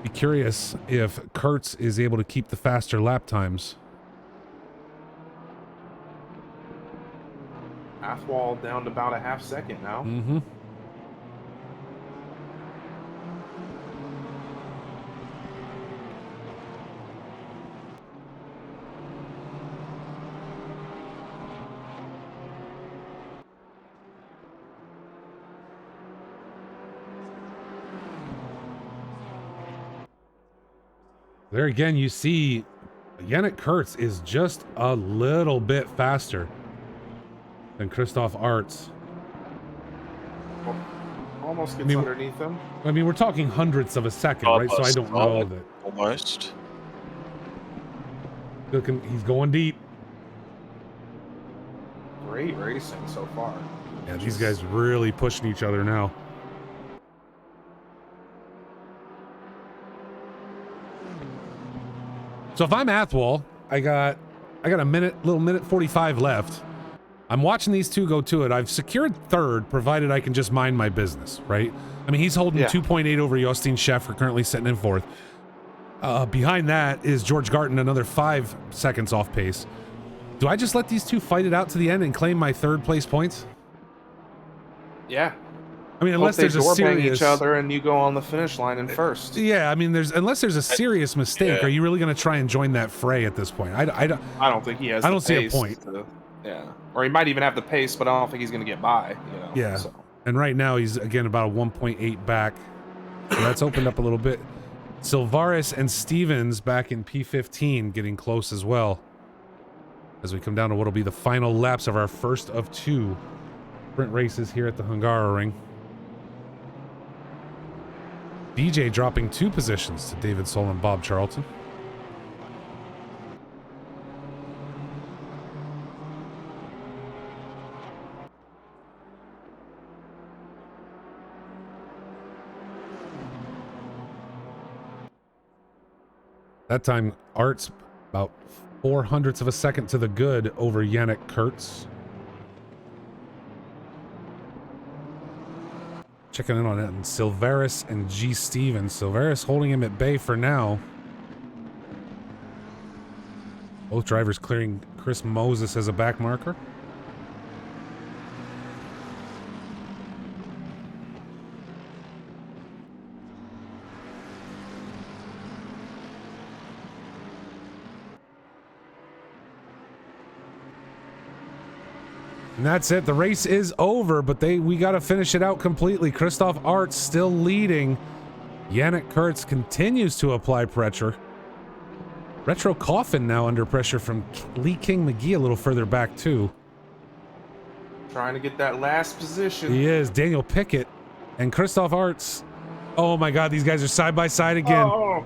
Be curious if Kurtz is able to keep the faster lap times. Athwal down to about a 0.5 second now. Mm-hmm. There again, you see Yannick Kurtz is just a little bit faster than Christoph Artz. Almost gets underneath him. I mean, we're talking hundredths of a second, right? So I don't know that. Almost. Looking, he's going deep. Great racing so far. Yeah, these guys really pushing each other now. So if I'm Athwal, I got a minute 45 left. I'm watching these two go to it. I've secured third, provided I can just mind my business, right? I mean, he's holding 2.8 over Jostein Scheffer, currently sitting in fourth. Behind that is George Garton, another 5 seconds off pace. Do I just let these two fight it out to the end and claim my third place points? Yeah. I mean, unless there's a serious each other and you go on the finish line in first. Yeah, I mean, unless there's a serious mistake, are you really going to try and join that fray at this point? I don't think he has. I don't see a point. Or he might even have the pace, but I don't think he's going to get by. You know. Yeah. So. And right now he's again about a 1.8 back. So that's opened up a little bit. Silvaris and Stevens back in P15 getting close as well. As we come down to what will be the final laps of our first of 2 sprint races here at the Hungaroring. DJ dropping 2 positions to David Soul and Bob Charlton. That time, Art's about 0.04 of a second to the good over Yannick Kurtz. Checking in on it, and Silvaris and G. Stevens. Silvaris holding him at bay for now. Both drivers clearing Chris Moses as a back marker. And that's it. The race is over, but we got to finish it out completely. Christoph Artz still leading. Yannick Kurtz continues to apply pressure. Retro Coffin now under pressure from Lee King McGee a little further back too. Trying to get that last position. He is. Daniel Pickett and Christoph Artz. Oh my God, these guys are side by side again. Oh.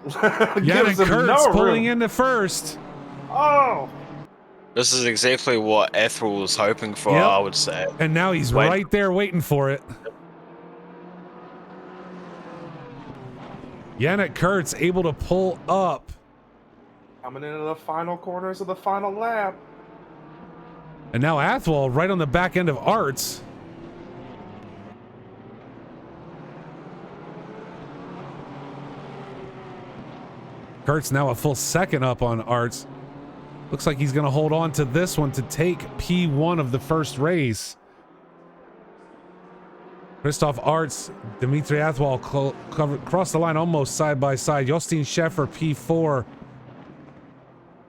Yannick Kurtz pulling into first. Oh. This is exactly what Ethel was hoping for, Yep. I would say. And now he's right there waiting for it. Yannick Kurtz able to pull up. Coming into the final corners of the final lap. And now Athwal right on the back end of Artz. Kurtz now a full second up on Artz. Looks like he's going to hold on to this one to take P1 of the first race. Christoph Artz, Dimitri Athwal crossed the line almost side by side. Jostein Scheffer, P4.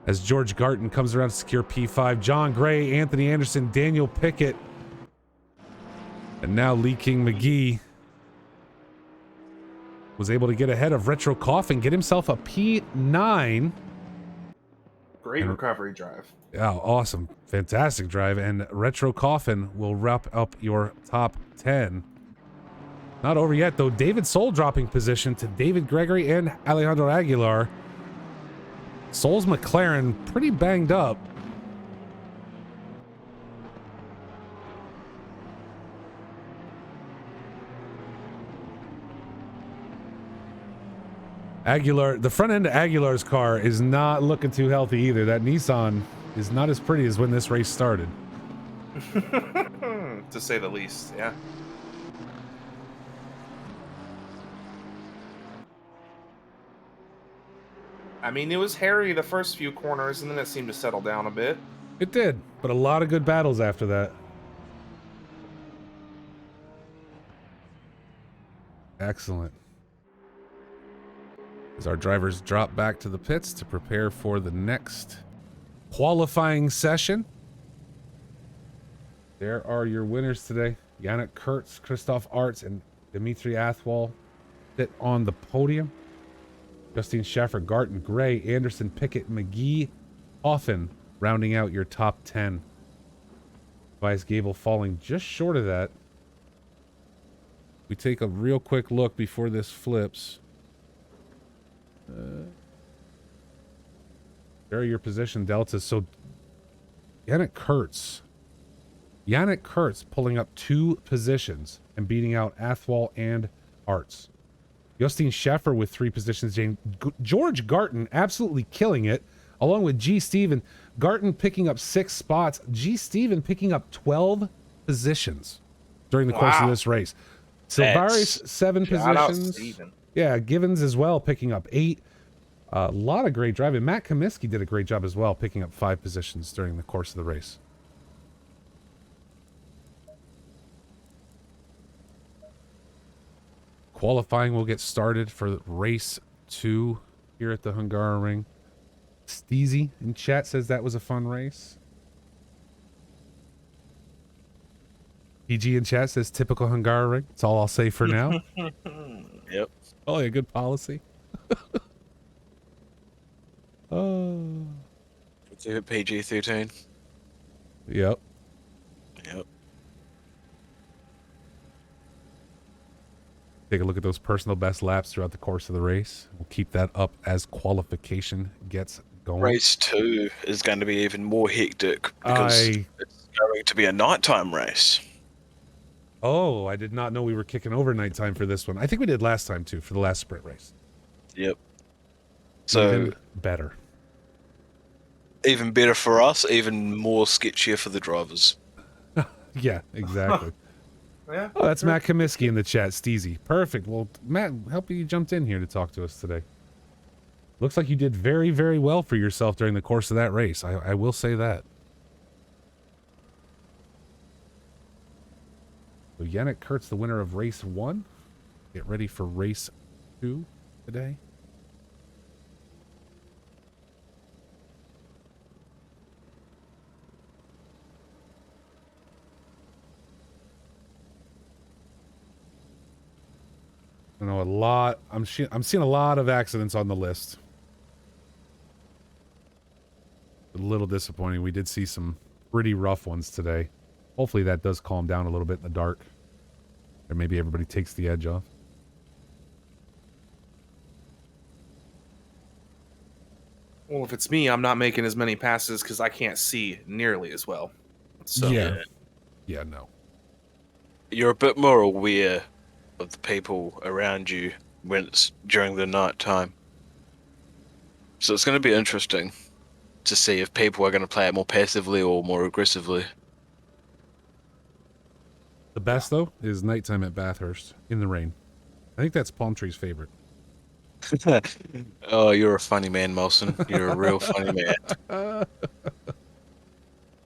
As George Garton comes around to secure P5. John Gray, Anthony Anderson, Daniel Pickett. And now Lee King McGee was able to get ahead of Retro Coffin, get himself a P9. Great recovery drive. Yeah, awesome. Fantastic drive. And Retro Coffin will wrap up your top 10. Not over yet, though. David Soul dropping position to David Gregory and Alejandro Aguilar. Soul's McLaren pretty banged up. Aguilar, the front end of Aguilar's car is not looking too healthy either. That Nissan is not as pretty as when this race started. To say the least, yeah. I mean, it was hairy the first few corners, and then it seemed to settle down a bit. It did, but a lot of good battles after that. Excellent. As our drivers drop back to the pits to prepare for the next qualifying session. There are your winners today. Yannick Kurtz, Christoph Artz, and Dimitri Athwal sit on the podium. Justine Schaffer, Garton, Gray, Anderson, Pickett, McGee, Hoffin rounding out your top 10. Vice Gable falling just short of that. We take a real quick look before this flips. There are your position deltas. So Yannick Kurtz pulling up 2 positions and beating out Athwal and Artz. Justine Scheffer with 3 positions. George Garton absolutely killing it, along with G. Steven. Garton picking up 6 spots. G. Steven picking up 12 positions during the course of this race. Silvaris 7 positions. Yeah, Givens as well picking up 8. A lot of great driving. Matt Comiskey did a great job as well, picking up 5 positions during the course of the race. Qualifying will get started for race 2 here at the Hungaroring. Steezy in chat says that was a fun race. PG in chat says typical Hungaroring. That's all I'll say for now. Yep. Oh, a good policy. Oh. PG-13. Yep. Yep. Take a look at those personal best laps throughout the course of the race. We'll keep that up as qualification gets going. Race 2 is going to be even more hectic because it's going to be a nighttime race. Oh, I did not know we were kicking over nighttime for this one. I think we did last time too, for the last sprint race. Yep. So even better. Even better for us, even more sketchier for the drivers. Yeah, exactly. Yeah. Oh, that's Matt Comiskey in the chat, Steezy. Perfect. Well, Matt, help you jumped in here to talk to us today. Looks like you did very, very well for yourself during the course of that race. I will say that. So Yannick Kurtz, the winner of race 1. Get ready for race 2 today. I know a lot. I'm seeing a lot of accidents on the list. A little disappointing. We did see some pretty rough ones today. Hopefully that does calm down a little bit in the dark. Or maybe everybody takes the edge off. Well, if it's me, I'm not making as many passes because I can't see nearly as well. So Yeah, no. You're a bit more aware of the people around you when it's during the night time. So it's going to be interesting to see if people are going to play it more passively or more aggressively. The best, though, is nighttime at Bathurst in the rain. I think that's Palm Tree's favorite. Oh, you're a funny man, Molson. You're a real funny man. I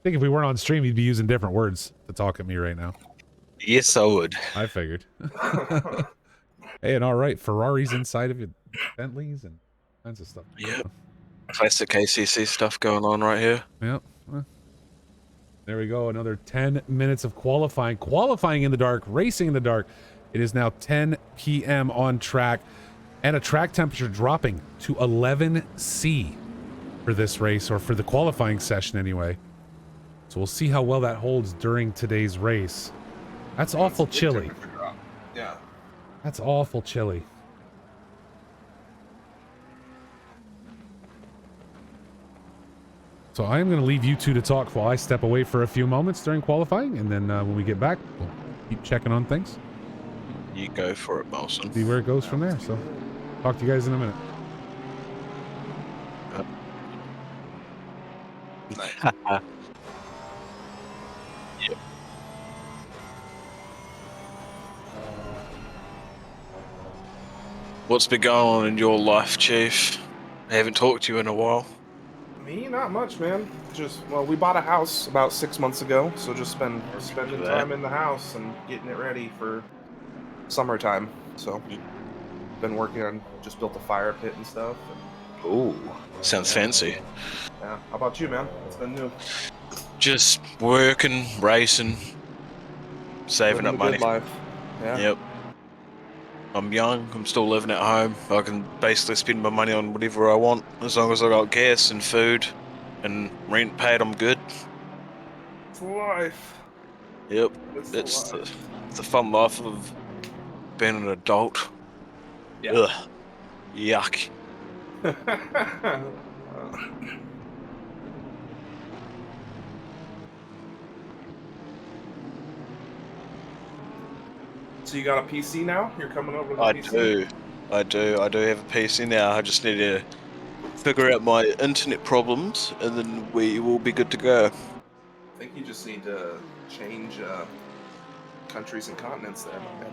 think if we weren't on stream, he'd be using different words to talk at me right now. Yes, I would. I figured. Hey, and all right, Ferraris inside of it, Bentleys and kinds of stuff. Yep. Classic ACC stuff going on right here. Yep. There we go. Another 10 minutes of qualifying. Qualifying in the dark, racing in the dark. It is now 10 p.m. on track, and a track temperature dropping to 11°C for this race, or for the qualifying session anyway. So we'll see how well that holds during today's race. That's awful chilly. Yeah. That's awful chilly. So I am going to leave you two to talk while I step away for a few moments during qualifying, and then when we get back, we'll keep checking on things. You go for it, Molson. See where it goes from there. So talk to you guys in a minute. Yep. What's been going on in your life, Chief? I haven't talked to you in a while. Me, not much, man. Well, we bought a house about 6 months ago, so just spending time in the house and getting it ready for summertime. So, been working on, just built a fire pit and stuff. Ooh, sounds fancy. Yeah. How about you, man? What's been new? Just working, racing, saving Living up the money. good life. Yeah. Yep. I'm young, I'm still living at home. I can basically spend my money on whatever I want. As long as I got gas and food and rent paid, I'm good. It's life. Yep. It's the fun life of being an adult. Yeah. Ugh. Yuck. So you got a PC now? You're coming over to the I PC? I do have a PC now. I just need to figure out my internet problems, and then we will be good to go. I think you just need to change countries and continents there, my man.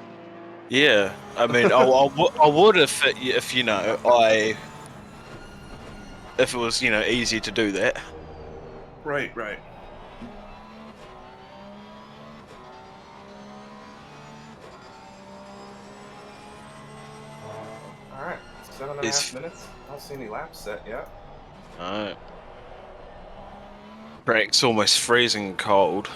Yeah, I mean, I would if you know if it was easy to do that. Right. All right, 7.5 minutes. I don't see any laps set yet. Alright. Track's almost freezing cold.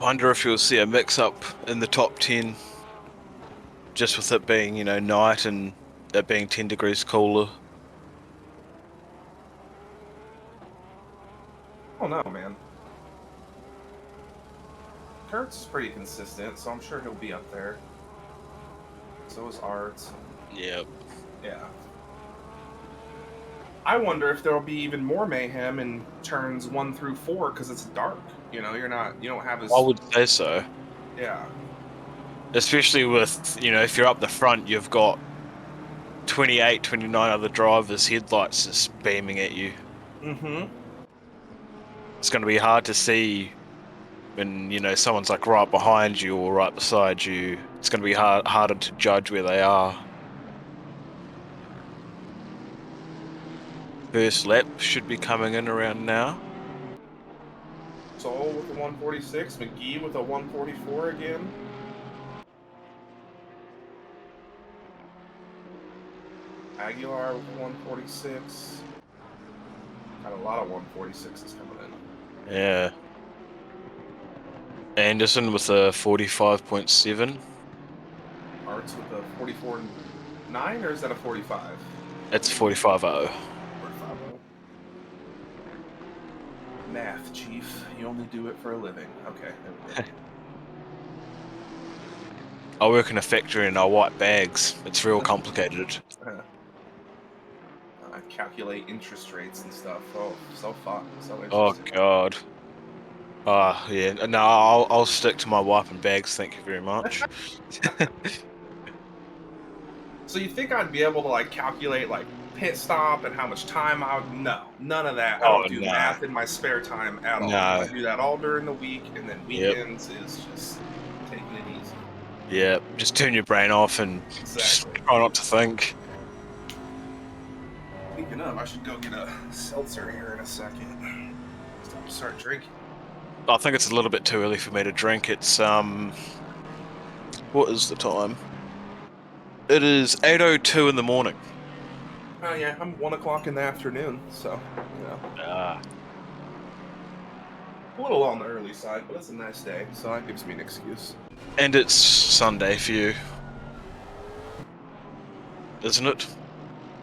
Wonder if you'll see a mix-up in the top 10, just with it being, you know, night and it being 10 degrees cooler. I don't know, man. Kurt's is pretty consistent, so I'm sure he'll be up there. So is Arts. Yep. Yeah. I wonder if there'll be even more mayhem in turns 1 through 4 because it's dark. You know, you don't have as. I would say so. Yeah. Especially with, you know, if you're up the front, you've got 28, 29 other drivers' headlights just beaming at you. Mm-hmm. It's going to be hard to see when, you know, someone's like right behind you or right beside you. It's going to be harder to judge where they are. First lap should be coming in around now. Sol with a 146, McGee with a 144 again. Aguilar with a 146. Got a lot of 146s coming in. Yeah. Anderson with a 45.7. Arts with a 44.9, or is that a 45? It's 45.0. 45. Math, Chief. You only do it for a living. Okay. There we go. I work in a factory and I wipe bags. It's real complicated. I calculate interest rates and stuff. Oh, so fun. So Oh interesting. god. Yeah. No, I'll stick to my wiping bags. Thank you very much. So you think I'd be able to like calculate like pit stop and how much time I would? No, none of that. I Oh, don't do no. math in my spare time at all. No. I do that all during the week, and then Yep. weekends is just taking it easy. Yeah. Just turn your brain off and just Exactly. try not to think. Speaking of, I should go get a seltzer here in a second. Start drinking. I think it's a little bit too early for me to drink. It's what is the time? It is 8:02 in the morning. Oh yeah, I'm 1 o'clock in the afternoon, so you know, a little on the early side, but it's a nice day, so that gives me an excuse. And it's Sunday for you, isn't it?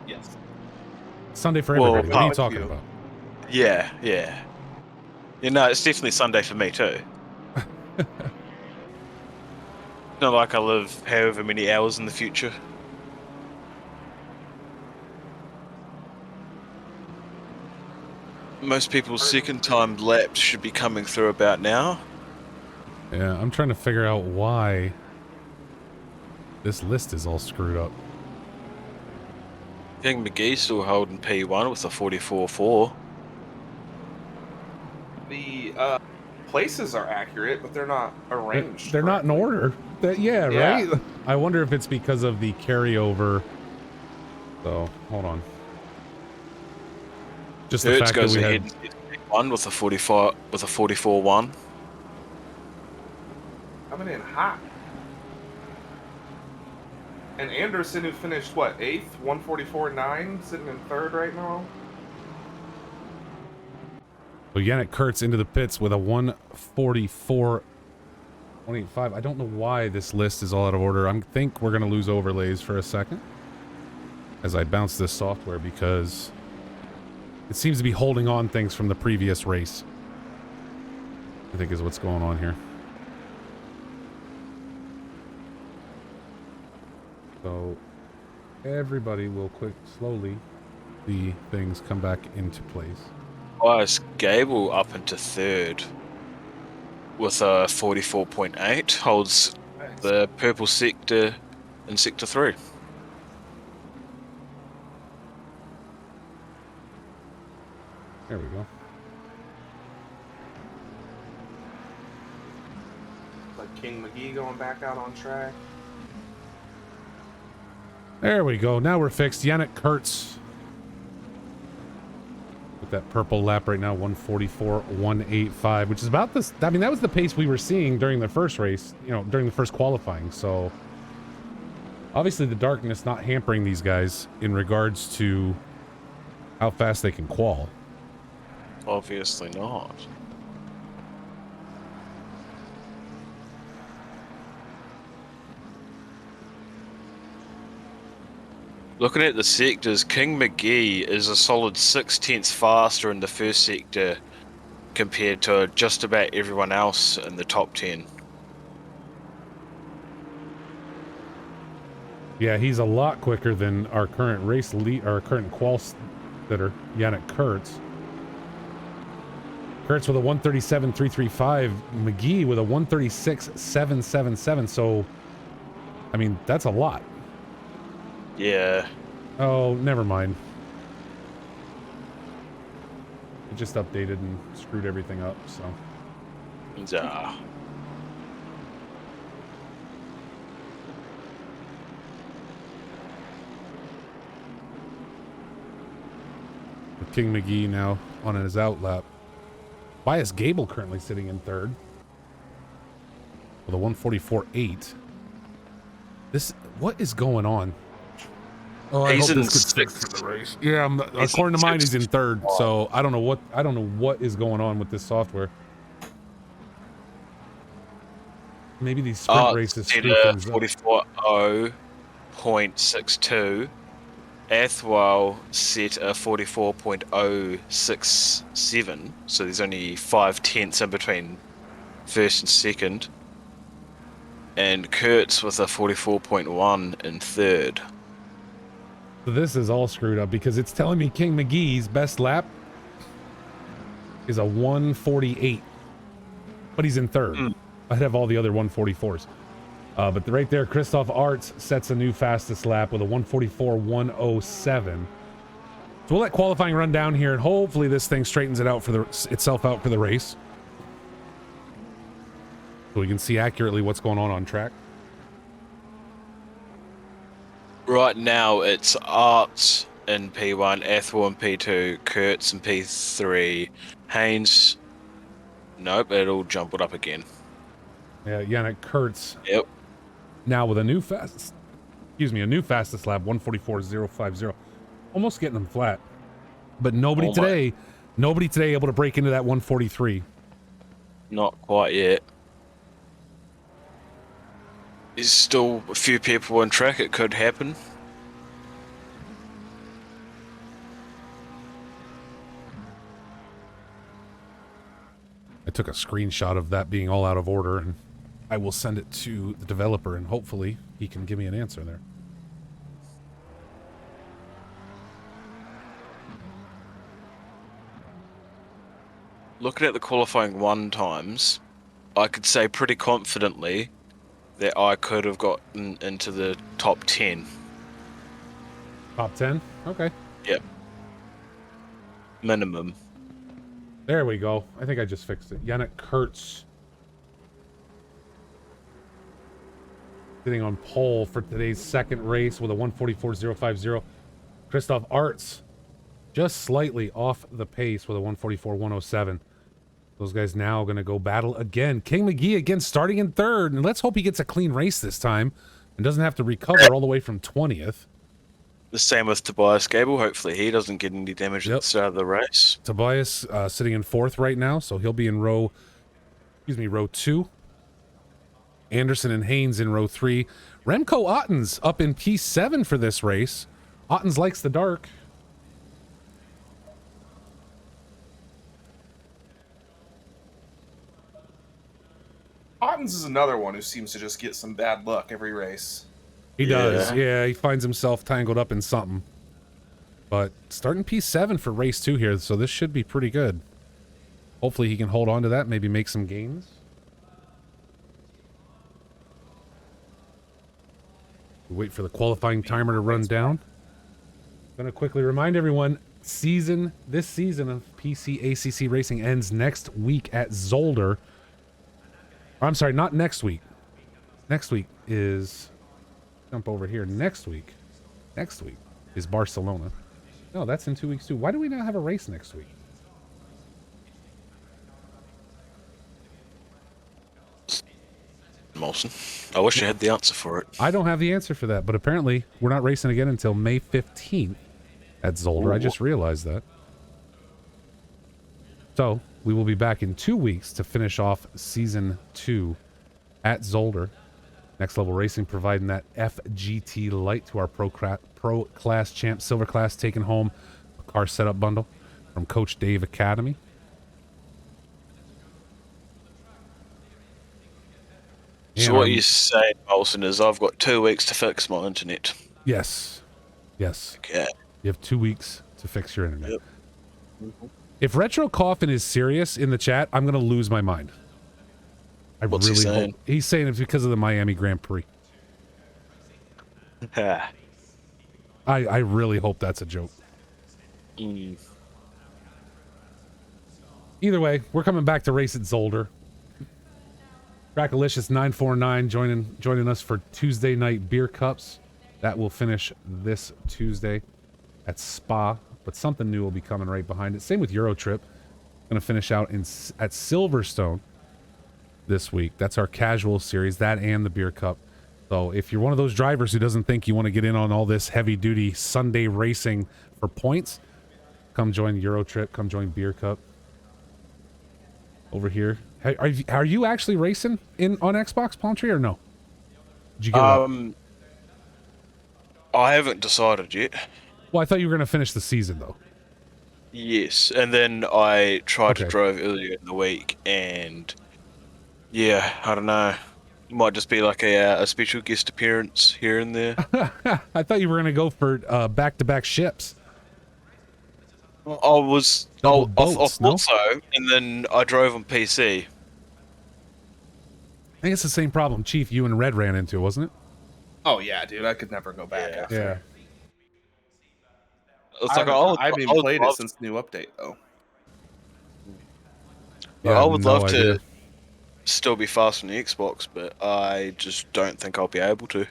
Yes. Sunday for Well, everybody. What are you fuck talking you. about? Yeah, yeah. You know, it's definitely Sunday for me too. Not like I live however many hours in the future. Most people's second time laps should be coming through about now. Yeah, I'm trying to figure out why this list is all screwed up. I think McGee's still holding P1 with a 44.4. The places are accurate, but they're not arranged. They're not in correctly. order. Yeah, Yeah. right? I wonder if it's because of the carryover. So, hold on. Just the Hertz fact that goes we ahead had... and gets P1 with a 44.1. Coming in hot. And Anderson, who finished what, 8th, 144.9, sitting in 3rd right now. So Yannick Kurtz into the pits with a 144.185. I don't know why this list is all out of order. I think we're going to lose overlays for a second as I bounce this software because it seems to be holding on things from the previous race. I think is what's going on here. So everybody will slowly, the things come back into place. Bias Gable up into 3rd with a 44.8. Holds the purple sector in Sector 3. There we go. Like King McGee going back out on track. There we go. Now we're fixed. Yannick Kurtz with that purple lap right now, 144.185, which is about this. I mean, that was the pace we were seeing during the first race, you know, during the first qualifying. So obviously the darkness not hampering these guys in regards to how fast they can qual. Obviously not. Looking at the sectors, King McGee is a solid 6/10 faster in the first sector compared to just about everyone else in the top 10. Yeah, he's a lot quicker than our current race lead, our current qual sitter, Yannick Kurtz. Kurtz with a 137.335, McGee with a 136.777. So, I mean, that's a lot. Yeah. Oh, never mind. It just updated and screwed everything up, so. Yeah. King McGee now on his outlap. Bias Gable currently sitting in third with a 144.8. What is going on? Oh, I He's hope in this gets fixed sixth. for the race. Yeah, according to mine, he's in third. So I don't know what is going on with this software. Maybe these sprint races screw things up. 44.0.62. Athwell set a 44.067, so there's only 5/10 in between first and second. And Kurtz with a 44.1 in third. So this is all screwed up because it's telling me King McGee's best lap is a 148, but he's in third. I'd have all the other 144s. But right there, Christoph Arts sets a new fastest lap with a 144.107. So we'll let qualifying run down here, and hopefully this thing straightens itself out for the race, so we can see accurately what's going on track. Right now, it's Arts in P1, Athwell in P2, Kurtz in P3, Haynes. Nope, it'll jumble up again. Yeah, Yannick Kurtz. Yep. Now with a new fastest lap, 144.050. Almost getting them flat. But nobody today able to break into that 143. Not quite yet. There's still a few people on track. It could happen. I took a screenshot of that being all out of order, and I will send it to the developer, and hopefully he can give me an answer there. Looking at the qualifying 1 times, I could say pretty confidently that I could have gotten into the top 10. Top 10? Okay. Yep. Minimum. There we go. I think I just fixed it. Yannick Kurtz sitting on pole for today's second race with a 144.050. Christoph Arts just slightly off the pace with a 144.107. Those guys now going to go battle again. King McGee again starting in third, and let's hope he gets a clean race this time and doesn't have to recover all the way from 20th. The same with Tobias Gable. Hopefully he doesn't get any damage at the start of the race. Tobias sitting in fourth right now, so he'll be in row 2. Anderson and Haynes in row 3. Remco Ottens up in P7 for this race. Ottens likes the dark. Ottens is another one who seems to just get some bad luck every race. He does. Yeah, he finds himself tangled up in something. But starting P7 for race 2 here, so this should be pretty good. Hopefully he can hold on to that, maybe make some gains. Wait for the qualifying timer to run down. Gonna quickly remind everyone, this season of PC ACC Racing ends next week at Zolder. I'm sorry, not next week. Next week is... Jump over here. Next week is Barcelona. No, that's in 2 weeks too. Why do we not have a race next week? Molson. I wish I had the answer for it. I don't have the answer for that, but apparently we're not racing again until May 15th at Zolder. Ooh. I just realized that. So we will be back in 2 weeks to finish off season 2 at Zolder. Next Level Racing providing that FGT light to our Pro Class Champ Silver Class, taking home a car setup bundle from Coach Dave Academy. So what you're saying, Molson, is I've got 2 weeks to fix my internet. Yes. Yes. Okay. You have 2 weeks to fix your internet. Yep. Mm-hmm. If Retro Coffin is serious in the chat, I'm going to lose my mind. What's he saying? He's saying it's because of the Miami Grand Prix. I really hope that's a joke. Either way, we're coming back to race at Zolder. Crackalicious 949 joining us for Tuesday night beer cups. That will finish this Tuesday at Spa, but something new will be coming right behind it. Same with Eurotrip. Going to finish out at Silverstone this week. That's our casual series, that and the beer cup. So if you're one of those drivers who doesn't think you want to get in on all this heavy duty Sunday racing for points, come join Eurotrip, come join beer cup over here. Are you actually racing on Xbox, Palmtree, or no? Did you get it? I haven't decided yet. Well, I thought you were going to finish the season though. Yes, and then I tried to drive earlier in the week, and yeah, I don't know. It might just be like a special guest appearance here and there. I thought you were going to go for back-to-back ships. I thought so, and then I drove on PC. I think it's the same problem, Chief, you and Red ran into, wasn't it? Oh yeah, dude, I could never go back after. Yeah. It's like I haven't even played it since the new update, though. Yeah, I would love to still be fast on the Xbox, but I just don't think I'll be able to.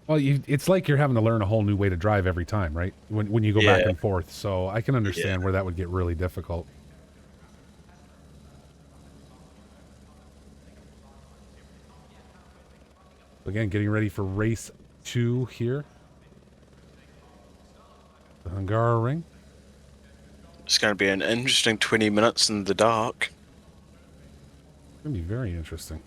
Well, it's like you're having to learn a whole new way to drive every time, right? When you go back and forth. So I can understand where that would get really difficult. Again, getting ready for race 2 here. The Hungaroring. It's going to be an interesting 20 minutes in the dark. It's going to be very interesting.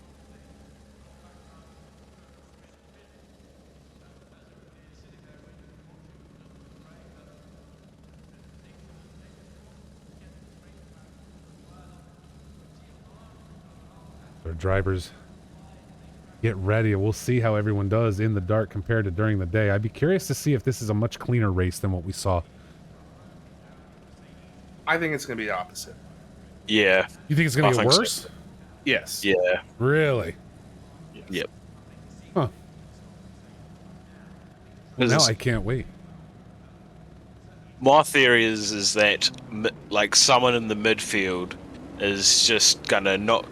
Our drivers get ready. We'll see how everyone does in the dark compared to during the day. I'd be curious to see if this is a much cleaner race than what we saw. I think it's going to be the opposite. Yeah. You think it's going to get worse? So. Yes. Yeah. Really? Yes. Yep. Huh. Well, now I can't wait. My theory is that like someone in the midfield is just going to not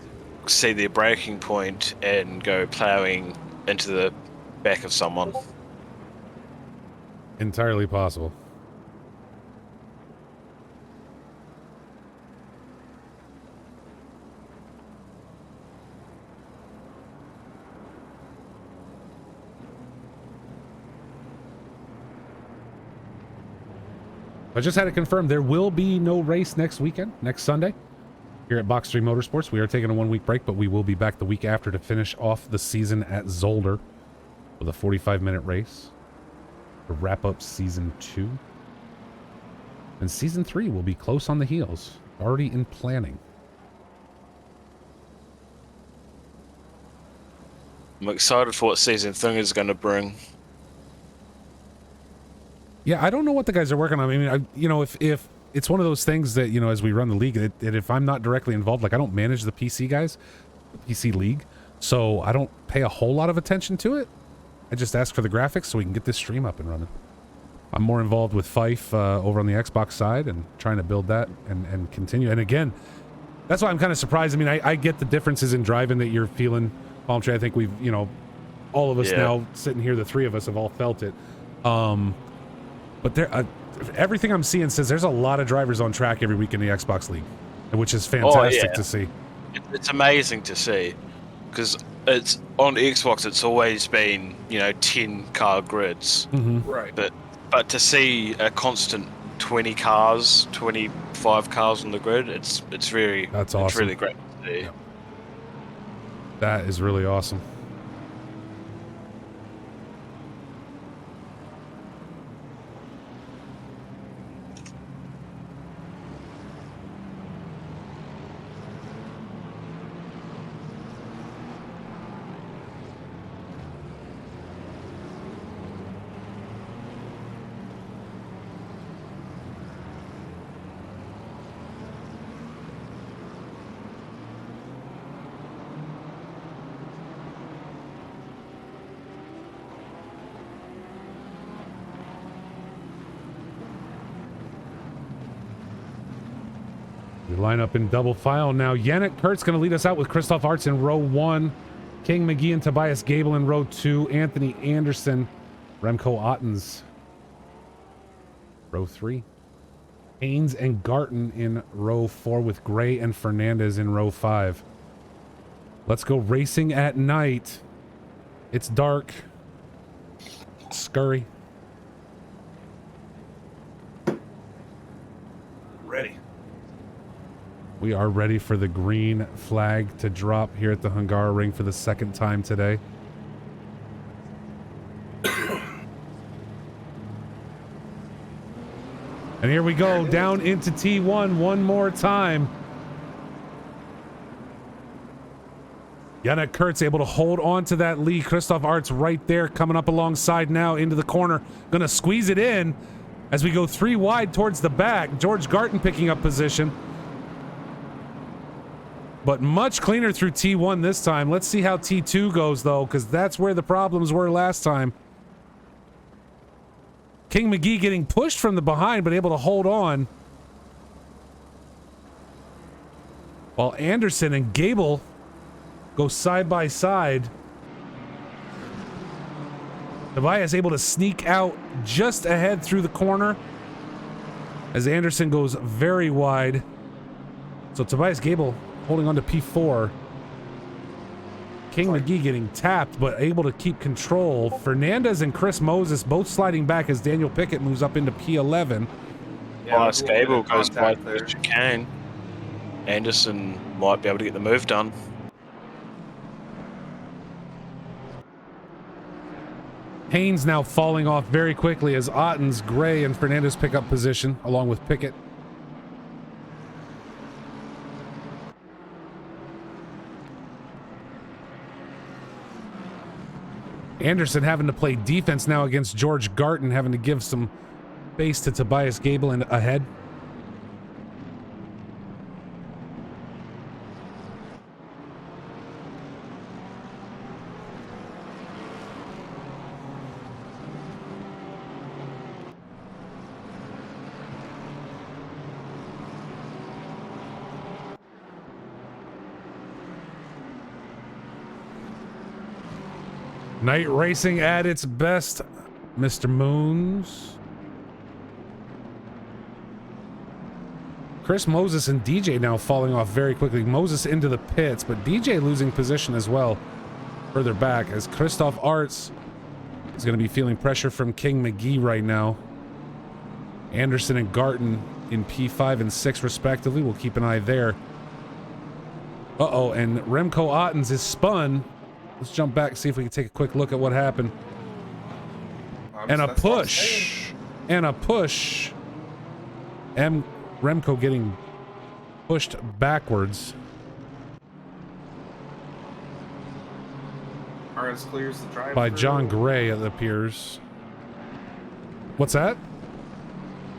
see their braking point and go plowing into the back of someone. Entirely possible. I just had to confirm there will be no race next weekend, next Sunday. Here at Box3 Motorsports, we are taking a 1-week break, but we will be back the week after to finish off the season at Zolder with a 45-minute race to wrap up Season 2. And Season 3 will be close on the heels, already in planning. I'm excited for what Season 3 is going to bring. Yeah, I don't know what the guys are working on. I mean, if it's one of those things that, as we run the league, that if I'm not directly involved, like I don't manage the PC guys, the PC league, so I don't pay a whole lot of attention to it. I just ask for the graphics so we can get this stream up and running. I'm more involved with Fife over on the Xbox side and trying to build that and continue. And again, that's why I'm kind of surprised. I mean, I get the differences in driving that you're feeling, Palmtree. I think we've, all of us now sitting here, the three of us have all felt it. But there, everything I'm seeing says there's a lot of drivers on track every week in the Xbox League, which is fantastic to see. It's amazing to see, because it's on Xbox. It's always been 10-car grids, right? But to see a constant 20 cars, 25 cars on the grid, it's awesome. It's really great to see. Yeah. That is really awesome. line up in double file now. Yannick Kurt's going to lead us out with Christoph Arts in row 1. King McGee and Tobias Gable in row 2. Anthony Anderson, Remco Ottens, row 3. Haynes and Garton in row 4 with Gray and Fernandez in row 5. Let's go racing at night. It's dark. Scurry. Ready. We are ready for the green flag to drop here at the Hungaroring for the second time today. And here we go, down into T1 one more time. Yannick Kurtz able to hold on to that lead. Christoph Arts right there, coming up alongside now into the corner. Gonna squeeze it in as we go 3 wide towards the back. George Garton picking up position. But much cleaner through T1 this time. Let's see how T2 goes, though, because that's where the problems were last time. King McGee getting pushed from the behind, but able to hold on. While Anderson and Gable go side by side. Tobias able to sneak out just ahead through the corner as Anderson goes very wide. So Tobias Gable holding on to P4. King McGee getting tapped, but able to keep control. Fernandez and Chris Moses both sliding back as Daniel Pickett moves up into P11. Yeah, Gable goes by the chicane. Anderson might be able to get the move done. Haynes now falling off very quickly as Ottens, Gray, and Fernandez pick up position along with Pickett. Anderson having to play defense now against George Garton, having to give some space to Tobias Gable and ahead. Night racing at its best, Mr. Moons. Chris Moses and DJ now falling off very quickly. Moses into the pits, but DJ losing position as well further back as Christoph Arts is going to be feeling pressure from King McGee right now. Anderson and Garton in P5 and 6 respectively. We'll keep an eye there. Uh-oh, and Remco Ottens is spun. Let's jump back and see if we can take a quick look at what happened. And a push. And a push. And Remco getting pushed backwards. RS clears the drive by John Gray, it appears. What's that?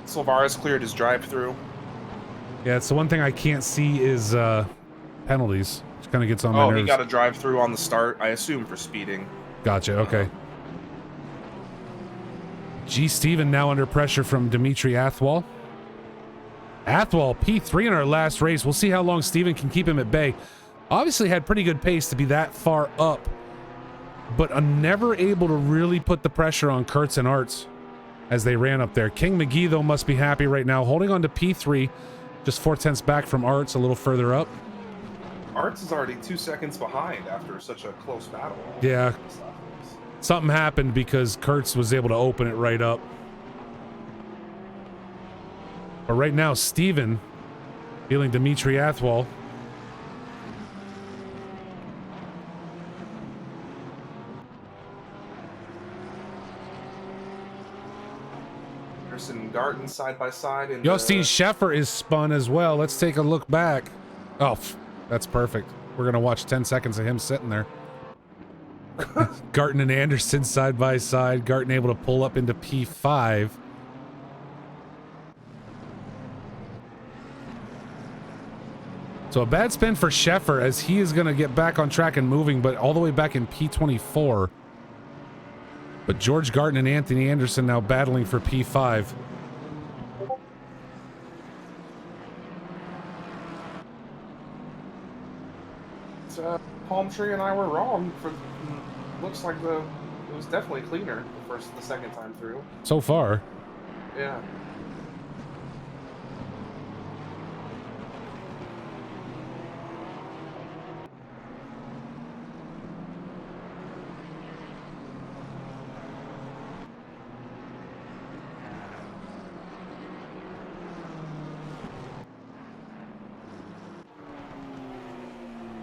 Silvaris cleared his drive-through. Yeah, it's the one thing I can't see is penalties. Which kind of gets on my nerves. Oh, he got a drive-through on the start, I assume for speeding. Gotcha, okay. G. Steven now under pressure from Dimitri Athwal. Athwal, P3 in our last race. We'll see how long Steven can keep him at bay. Obviously had pretty good pace to be that far up, but never able to really put the pressure on Kurtz and Arts as they ran up there. King McGee, though, must be happy right now, holding on to P3, just 4/10 back from Arts, a little further up. Arts is already 2 seconds behind after such a close battle. Yeah. Something happened because Kurtz was able to open it right up. But right now, Steven feeling Dimitri Athwal. And Garton side by side. And Jostein Scheffer is spun as well. Let's take a look back. Oh, that's perfect. We're going to watch 10 seconds of him sitting there. Garton and Anderson side by side. Garton able to pull up into P5. So a bad spin for Scheffer as he is going to get back on track and moving, but all the way back in P24. But George Garton and Anthony Anderson now battling for P5. Palm Tree and I were wrong. Looks like it was definitely cleaner the second time through. So far. Yeah.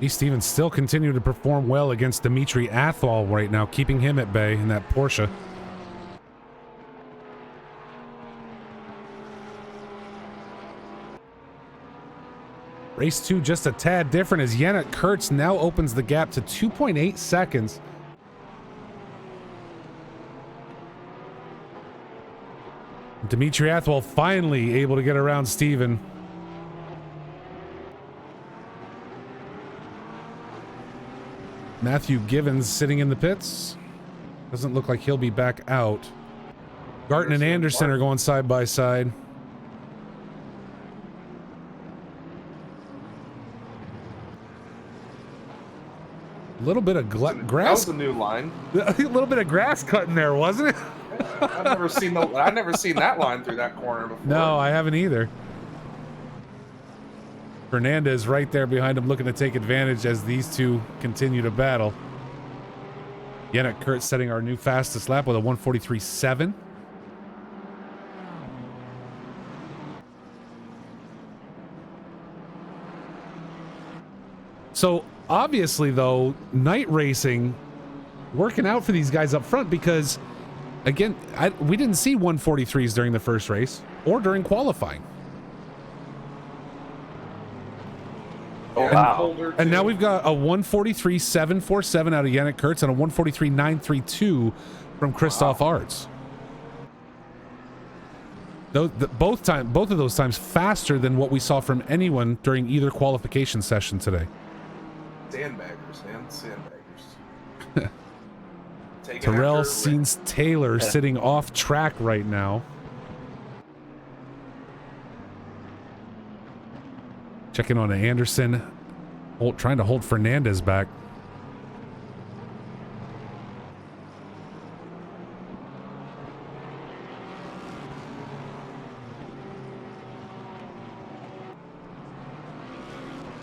E. Stevens still continue to perform well against Dimitri Athwal right now, keeping him at bay in that Porsche. Race 2 just a tad different as Yannick Kurtz now opens the gap to 2.8 seconds. Dimitri Athwal finally able to get around Steven. Matthew Givens sitting in the pits. Doesn't look like he'll be back out. Garton and Anderson are going side by side. A little bit of grass. That was a new line. A little bit of grass cutting there, wasn't it? I've never seen that line through that corner before. No, I haven't either. Fernandez right there behind him looking to take advantage as these two continue to battle. Yannick Kurtz setting our new fastest lap with a 1:43.7. So obviously though, night racing working out for these guys up front because again, we didn't see 1:43s during the first race or during qualifying. Oh, wow. And now we've got a 1:43.747 out of Yannick Kurtz and a 1:43.932 from Christoph Arts. Both of those times faster than what we saw from anyone during either qualification session today. Sandbaggers, man. Sandbaggers. Terrell Seens Taylor sitting off track right now. Checking on Anderson, trying to hold Fernandez back.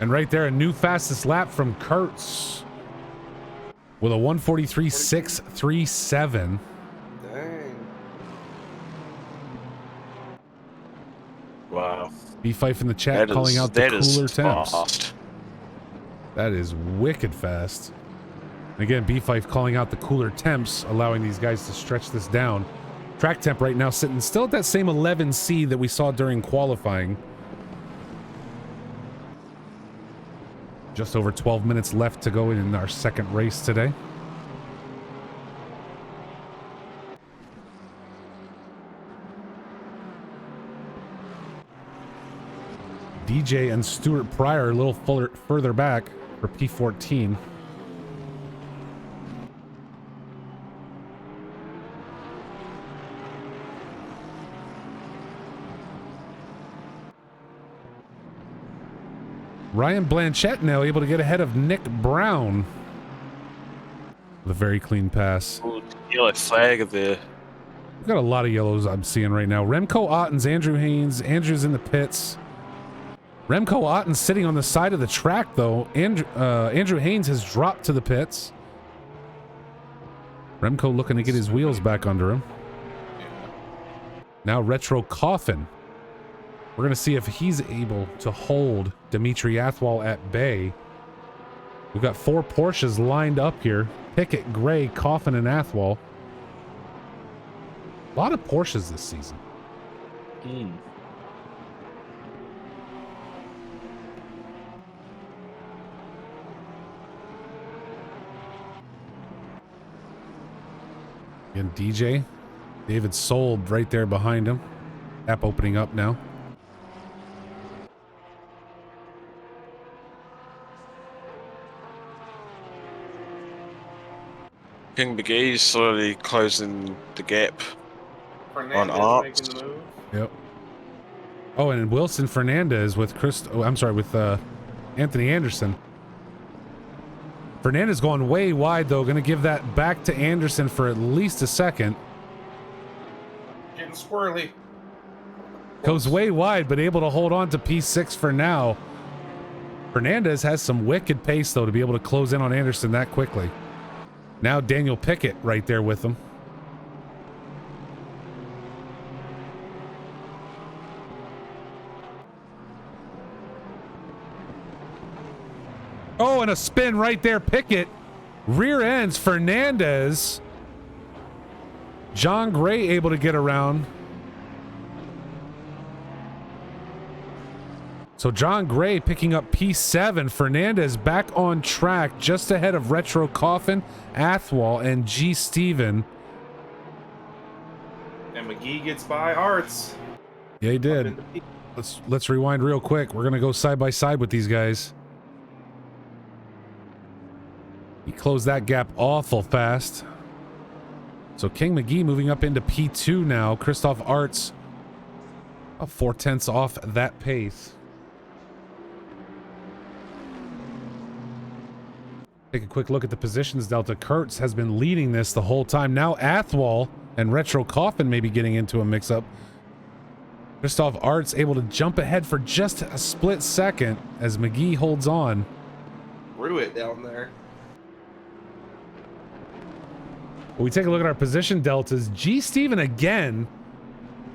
And right there, a new fastest lap from Kurtz with a 1:43.637. Dang. Wow. B-Fife in the chat calling out the cooler temps. Fast. That is wicked fast. And again, B-Fife calling out the cooler temps, allowing these guys to stretch this down. Track temp right now sitting still at that same 11C that we saw during qualifying. Just over 12 minutes left to go in our second race today. DJ and Stuart Pryor a little further back for P14. Ryan Blanchette now able to get ahead of Nick Brown with a very clean pass. Yellow flag there. We've got a lot of yellows I'm seeing right now. Remco Ottens, Andrew Haynes. Andrew's in the pits. Remco Ottens sitting on the side of the track, though. Andrew Haynes has dropped to the pits. Remco looking to get his wheels back under him. Now Retro Coffin. We're going to see if he's able to hold Dimitri Athwal at bay. We've got 4 Porsches lined up here. Pickett, Gray, Coffin, and Athwal. A lot of Porsches this season. And DJ, David Sold right there behind him. App opening up now. King McGee's slowly closing the gap on Fernandez making Arts. the move. Yep. Oh, and Wilson Fernandez with Anthony Anderson. Fernandez going way wide, though. Going to give that back to Anderson for at least a second. Getting squirrely. Goes way wide, but able to hold on to P6 for now. Fernandez has some wicked pace, though, to be able to close in on Anderson that quickly. Now Daniel Pickett right there with him. Oh, and a spin right there. Pickett rear ends Fernandez. John Gray able to get around. So John Gray picking up P7. Fernandez back on track just ahead of Retro Coffin, Athwal, and G. Steven. And McGee gets by Arts. Yeah, he did. Let's rewind real quick. We're going to go side by side with these guys. He closed that gap awful fast. So King McGee moving up into P2 now. Christoph Arts about 4/10 off that pace. Take a quick look at the positions delta. Kurtz has been leading this the whole time. Now Athwal and Retro Coffin may be getting into a mix-up. Christoph Arts able to jump ahead for just a split second as McGee holds on. Threw it down there. When we take a look at our position deltas, G. Steven again,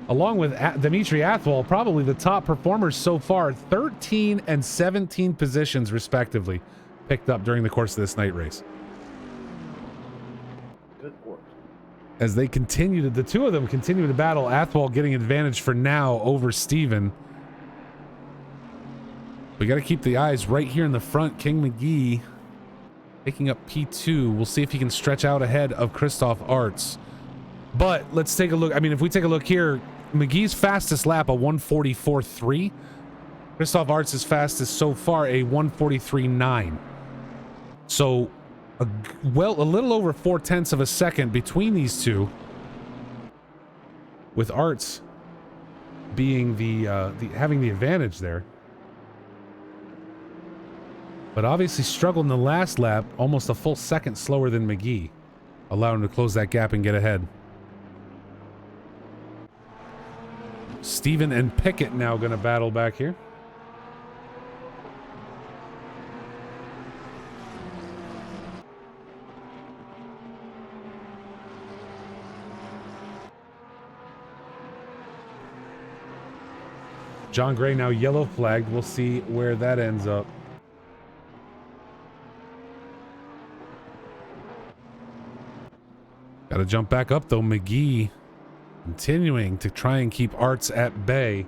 along with Dimitri Athwal, probably the top performers so far, 13 and 17 positions respectively, picked up during the course of this night race. Good work. As they continue, the two of them continue to battle, Athwal getting advantage for now over Steven. We got to keep the eyes right here in the front. King McGee taking up P2. We'll see if he can stretch out ahead of Christoph Arts. But let's take a look. I mean, if we take a look here, McGee's fastest lap, a 1:44.3. Christoph Arts' fastest so far, a 1:43.9. So a little over 4/10 of a second between these two, with Arts being having the advantage there. But obviously struggled in the last lap, almost a full second slower than McGee, allowing him to close that gap and get ahead. Steven and Pickett now going to battle back here. John Gray now yellow flagged. We'll see where that ends up. Got to jump back up, though. McGee continuing to try and keep Arts at bay.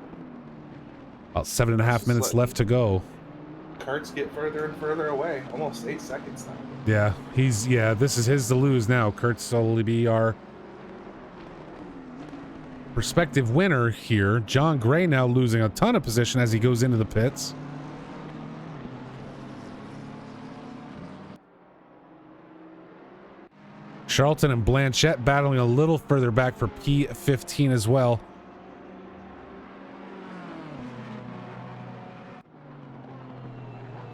About 7.5 minutes left to go. Kurtz get further and further away. Almost 8 seconds now. Yeah, this is his to lose now. Kurtz will be our prospective winner here. John Gray now losing a ton of position as he goes into the pits. Charlton and Blanchette battling a little further back for P15 as well.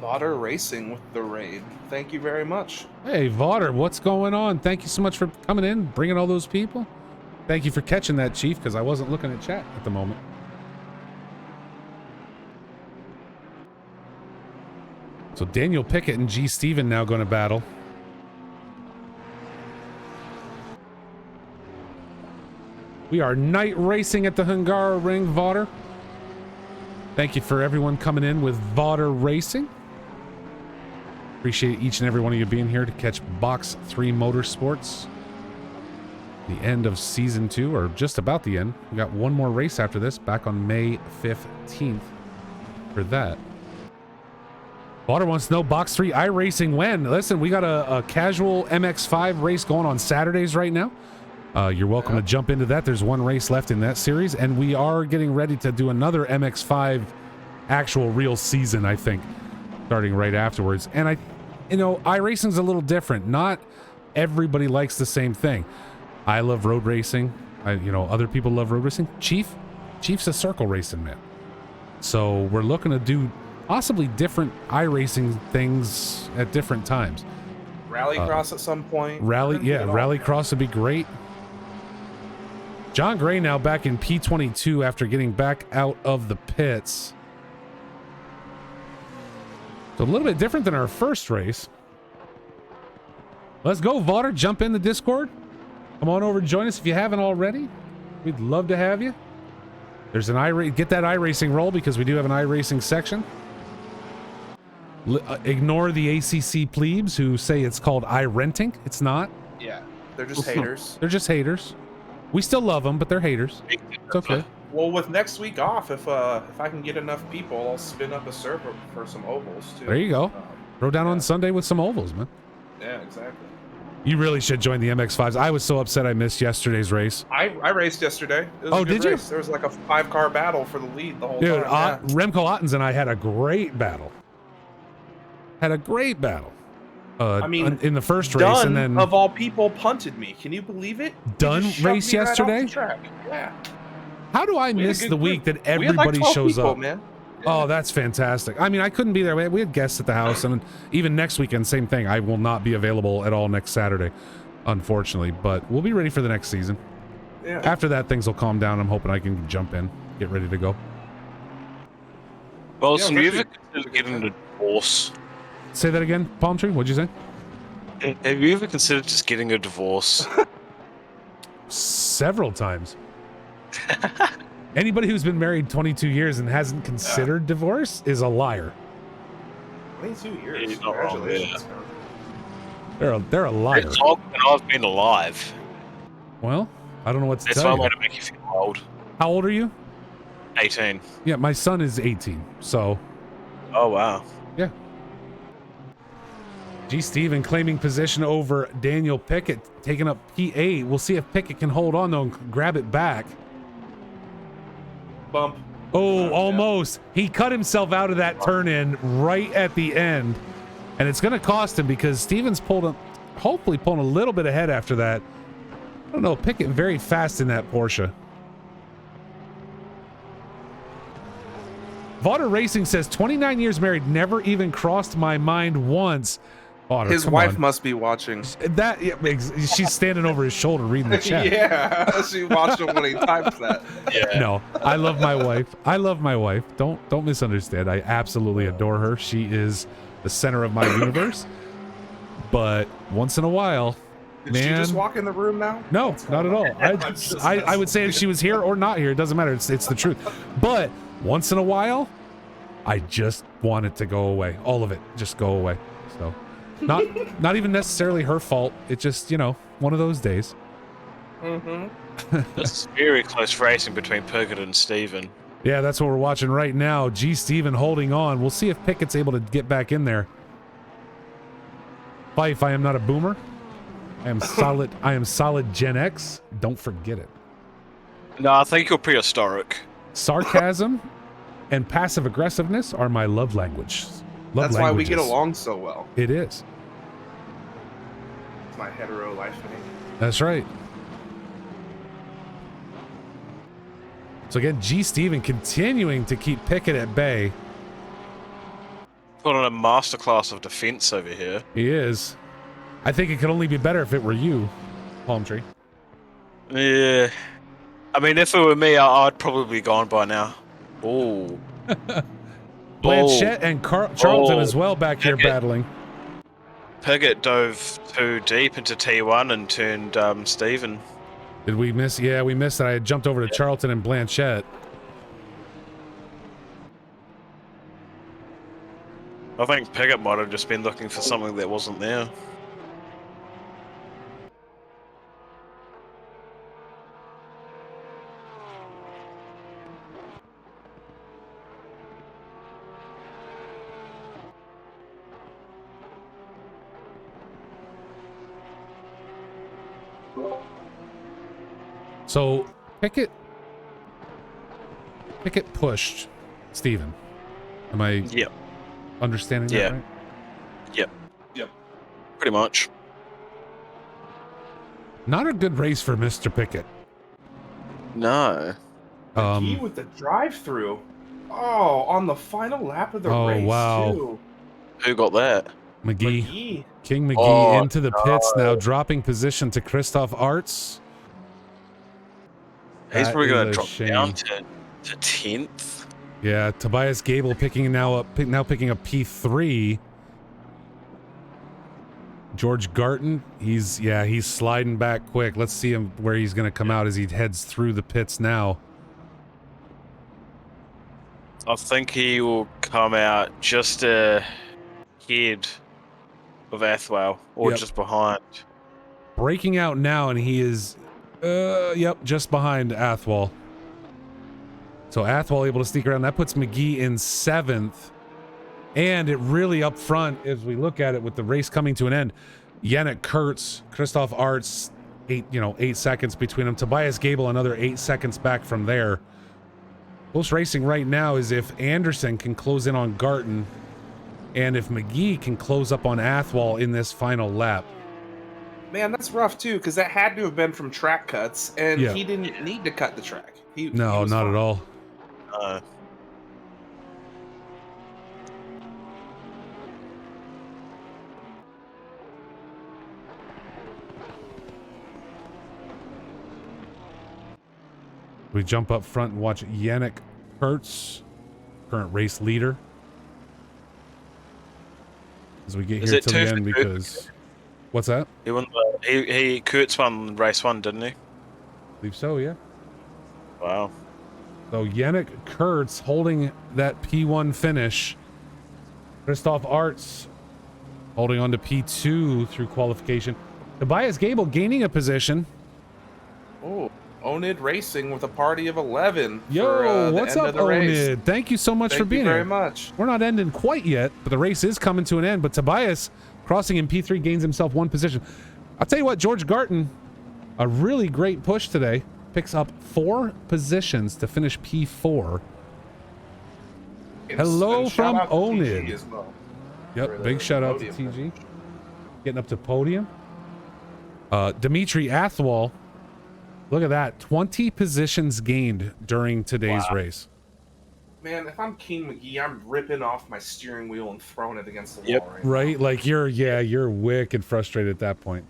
Vodder Racing with the raid. Thank you very much. Hey, Vodder, what's going on? Thank you so much for coming in, bringing all those people. Thank you for catching that, Chief, because I wasn't looking at chat at the moment. So Daniel Pickett and G. Steven now going to battle. We are night racing at the Hungaroring, Vodder. Thank you for everyone coming in with Vodder Racing. Appreciate each and every one of you being here to catch Box 3 Motorsports. The end of Season 2, or just about the end. We got one more race after this, back on May 15th for that. Vodder wants to know, Box 3 iRacing when? Listen, we got a casual MX5 race going on Saturdays right now. You're welcome to jump into that. There's one race left in that series, and we are getting ready to do another MX5 actual real season, I think, starting right afterwards. And iRacing's a little different. Not everybody likes the same thing. I love road racing. Other people love road racing. Chief's a circle racing man. So we're looking to do possibly different iRacing things at different times. Rallycross at some point. Rallycross would be great. John Gray now back in P22 after getting back out of the pits. So a little bit different than our first race. Let's go, Vaughter. Jump in the Discord. Come on over and join us if you haven't already. We'd love to have you. There's an get that iRacing roll because we do have an iRacing section. Ignore the ACC plebes who say it's called iRenting. It's not. Yeah, they're just haters. They're just haters. We still love them, but they're haters. It's okay. Well, with next week off, if I can get enough people, I'll spin up a server for some ovals too. There you go. Throw down on Sunday with some ovals, man. Yeah, exactly. You really should join the MX5s. I was so upset I missed yesterday's race. I raced yesterday. It was a good race. There was like a 5-car battle for the lead the whole time. Yeah. Remco Ottens and I had a great battle. I mean, in the first race, and then of all people punted me. Can you believe it? Dunn race yesterday. Right yeah. How do I miss the week that everybody shows up? Man. Yeah. Oh, that's fantastic. I mean, I couldn't be there. We had guests at the house, and even next weekend, same thing. I will not be available at all next Saturday, unfortunately, but we'll be ready for the next season. Yeah. After that, things will calm down. I'm hoping I can jump in, get ready to go. Well, so you ever considered getting a divorce? Say that again, Palm Tree. What'd you say? Have you ever considered just getting a divorce? Several times. Anybody who's been married 22 years and hasn't considered divorce is a liar. 22 years. Congratulations. They're a liar. It's longer than I've been alive. Well, I don't know what to That's tell you. why I'm going to make you feel old. How old are you? 18. Yeah, my son is 18. So. Oh wow. Yeah. G. Steven claiming position over Daniel Pickett, taking up P8. We'll see if Pickett can hold on though and grab it back. Bump. Oh, almost. Yeah. He cut himself out of that turn in right at the end. And it's going to cost him because Stevens hopefully pulling a little bit ahead after that. I don't know. Pickett very fast in that Porsche. Vaughter Racing says 29 years married, never even crossed my mind once. Vaughter, his wife must be watching. That she's standing over his shoulder reading the chat. Yeah, she watched him when he types that. Yeah. No, I love my wife. I love my wife. Don't misunderstand. I absolutely adore her. She is the center of my universe. But once in a while, Did she just walk in the room now? No, not at all. I would say if she was here or not here, it doesn't matter. It's the truth. But once in a while, I just want it to go away. All of it, just go away. So, not even necessarily her fault. It's just, one of those days. Mm-hmm. This is very close racing between Pickett and Steven. Yeah, that's what we're watching right now. G. Steven holding on. We'll see if Pickett's able to get back in there. Fife, I am not a boomer. I am solid. I am solid Gen X. Don't forget it. No, I think you're prehistoric. Sarcasm and passive aggressiveness are my love language. That's why we get along so well. It is. It's my hetero life name. That's right. So again, G. Steven continuing to keep Pickett at bay. Put on a masterclass of defense over here. He is. I think it could only be better if it were you, Palm Tree. Yeah. I mean, if it were me, I'd probably be gone by now. Oh. Blanchette and Charlton as well back here battling. Pickett dove too deep into T1 and turned Steven. Did we miss? Yeah, we missed it. I had jumped over to Charlton and Blanchette. I think Pickett might have just been looking for something that wasn't there. So Pickett pushed Steven. Am I understanding that right? Yep. Pretty much. Not a good race for Mr. Pickett. No. He with the drive-through. Oh, on the final lap of the race, wow. too. Who got that? McGee. King McGee Oh, into the pits now, dropping position to Christoph Arts. He's That probably is going a to drop shame. down to 10th. Yeah, Tobias Gable picking up P3. George Garton, he's sliding back quick. Let's see him where he's going to come out as he heads through the pits now. I think he will come out just ahead of Athwell, or Yep. just behind. Breaking out now, and he is, just behind Athwal. So Athwal able to sneak around. That puts McGee in 7th. And it really up front, as we look at it with the race coming to an end, Yannick Kurtz, Christoph Arts, 8 seconds between them. Tobias Gable, another 8 seconds back from there. Close racing right now is if Anderson can close in on Garton, and if McGee can close up on Athwal in this final lap. Man, that's rough too, because that had to have been from track cuts, and Yeah. he didn't need to cut the track. No, not at all. We jump up front and watch Yannick Kurtz, current race leader, as we get here to the end because... What's that? He won Kurtz won race 1, didn't he? I believe so, yeah. Wow. So Yannick Kurtz holding that P1 finish. Christoph Arts holding on to P2 through qualification. Tobias Gable gaining a position. Oh, Onid Racing with a party of 11. Yo, what's up, Onid? Thank you so much for being here. Thank you very much. We're not ending quite yet, but the race is coming to an end. But Tobias, crossing in P3, gains himself 1 position. I'll tell you what, George Garton, a really great push today. Picks up 4 positions to finish P4. Hello from Onid. Well, yep, big shout out to TG. Getting up to podium. Dimitri Athwal, look at that. 20 positions gained during today's race. Man, if I'm King McGee, I'm ripping off my steering wheel and throwing it against the wall Right? Like you're wicked frustrated at that point.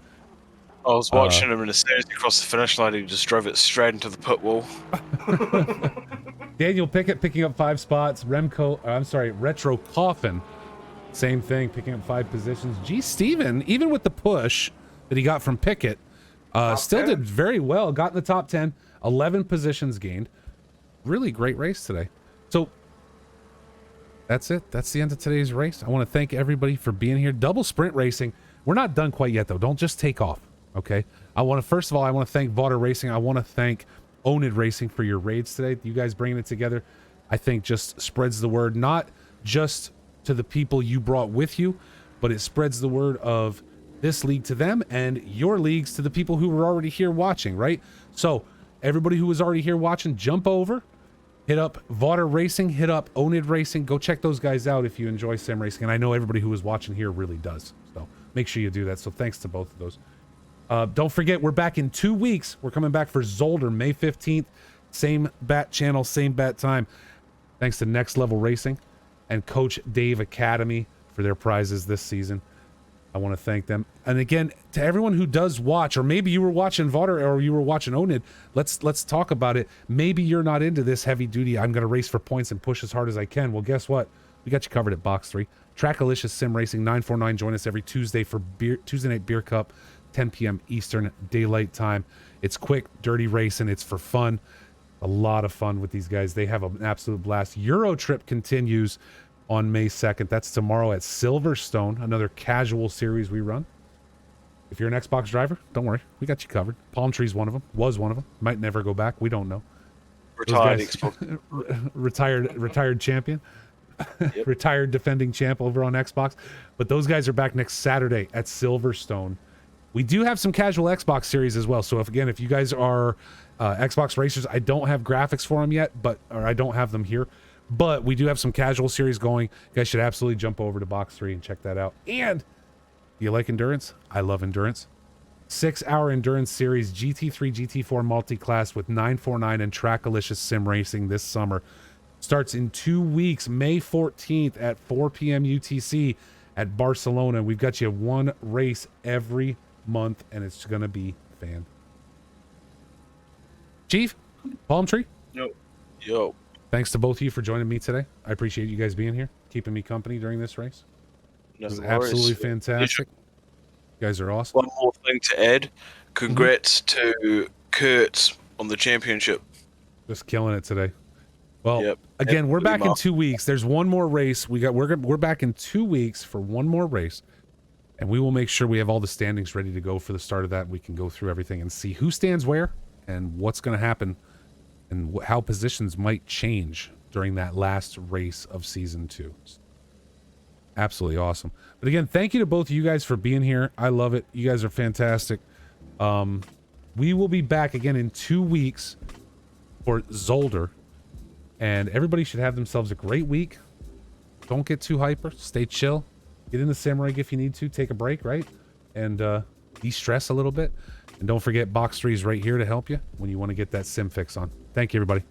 I was watching him in a series across the finish line. He just drove it straight into the pit wall. Daniel Pickett picking up 5 spots. Retro Coffin, same thing, picking up 5 positions. G. Steven, even with the push that he got from Pickett, still did very well. Got in the top 10, 11 positions gained. Really great race today. So that's it. That's the end of today's race. I want to thank everybody for being here. Double sprint racing. We're not done quite yet, though. Don't just take off. Okay, first of all, I want to thank Vauder Racing. I want to thank Onid Racing for your raids today. You guys bringing it together, I think, just spreads the word, not just to the people you brought with you, but it spreads the word of this league to them and your leagues to the people who were already here watching, right? So everybody who was already here watching, jump over, hit up Vauder Racing, hit up Onid Racing. Go check those guys out if you enjoy sim racing. And I know everybody who was watching here really does. So make sure you do that. So thanks to both of those. Don't forget, we're back in 2 weeks. We're coming back for Zolder, May 15th. Same bat channel, same bat time. Thanks to Next Level Racing and Coach Dave Academy for their prizes this season. I want to thank them. And again, to everyone who does watch, or maybe you were watching Vauder or you were watching Onid, let's talk about it. Maybe you're not into this heavy duty, I'm going to race for points and push as hard as I can. Well, guess what? We got you covered at Box 3. Trackalicious Sim Racing, 949. Join us every Tuesday for Tuesday Night Beer Cup. 10 p.m. Eastern Daylight Time. It's quick, dirty racing. It's for fun. A lot of fun with these guys. They have an absolute blast. Euro Trip continues on May 2nd. That's tomorrow at Silverstone, another casual series we run. If you're an Xbox driver, don't worry. We got you covered. Palm Tree's one of them. Was one of them. Might never go back. We don't know. Retired champion. Yep. Retired defending champ over on Xbox. But those guys are back next Saturday at Silverstone. We do have some casual Xbox series as well. So if you guys are Xbox racers, I don't have graphics for them yet, or I don't have them here, but we do have some casual series going. You guys should absolutely jump over to Box 3 and check that out. And you like endurance? I love endurance. 6-hour endurance series, GT3, GT4 multi-class with 949 and Trackalicious Sim Racing this summer. Starts in 2 weeks, May 14th at 4 p.m. UTC at Barcelona. We've got you one race every month, and it's going to be fan. Chief, Palm Tree. Yo. Thanks to both of you for joining me today. I appreciate you guys being here, keeping me company during this race. No It was worries. absolutely fantastic. You guys are awesome. One more thing to add. Congrats to Kurt on the championship. Just killing it today. Well, Yep. again, we're back in Mark. 2 weeks. There's one more race. We're back in 2 weeks for one more race, and we will make sure we have all the standings ready to go for the start of that. We can go through everything and see who stands where and what's going to happen and how positions might change during that last race of season 2. Absolutely awesome. But again, thank you to both of you guys for being here. I love it. You guys are fantastic. We will be back again in 2 weeks for Zolder. And everybody should have themselves a great week. Don't get too hyper. Stay chill. Get in the Samurai if you need to. Take a break, right? And de-stress a little bit. And don't forget, Box 3 is right here to help you when you want to get that sim fix on. Thank you, everybody.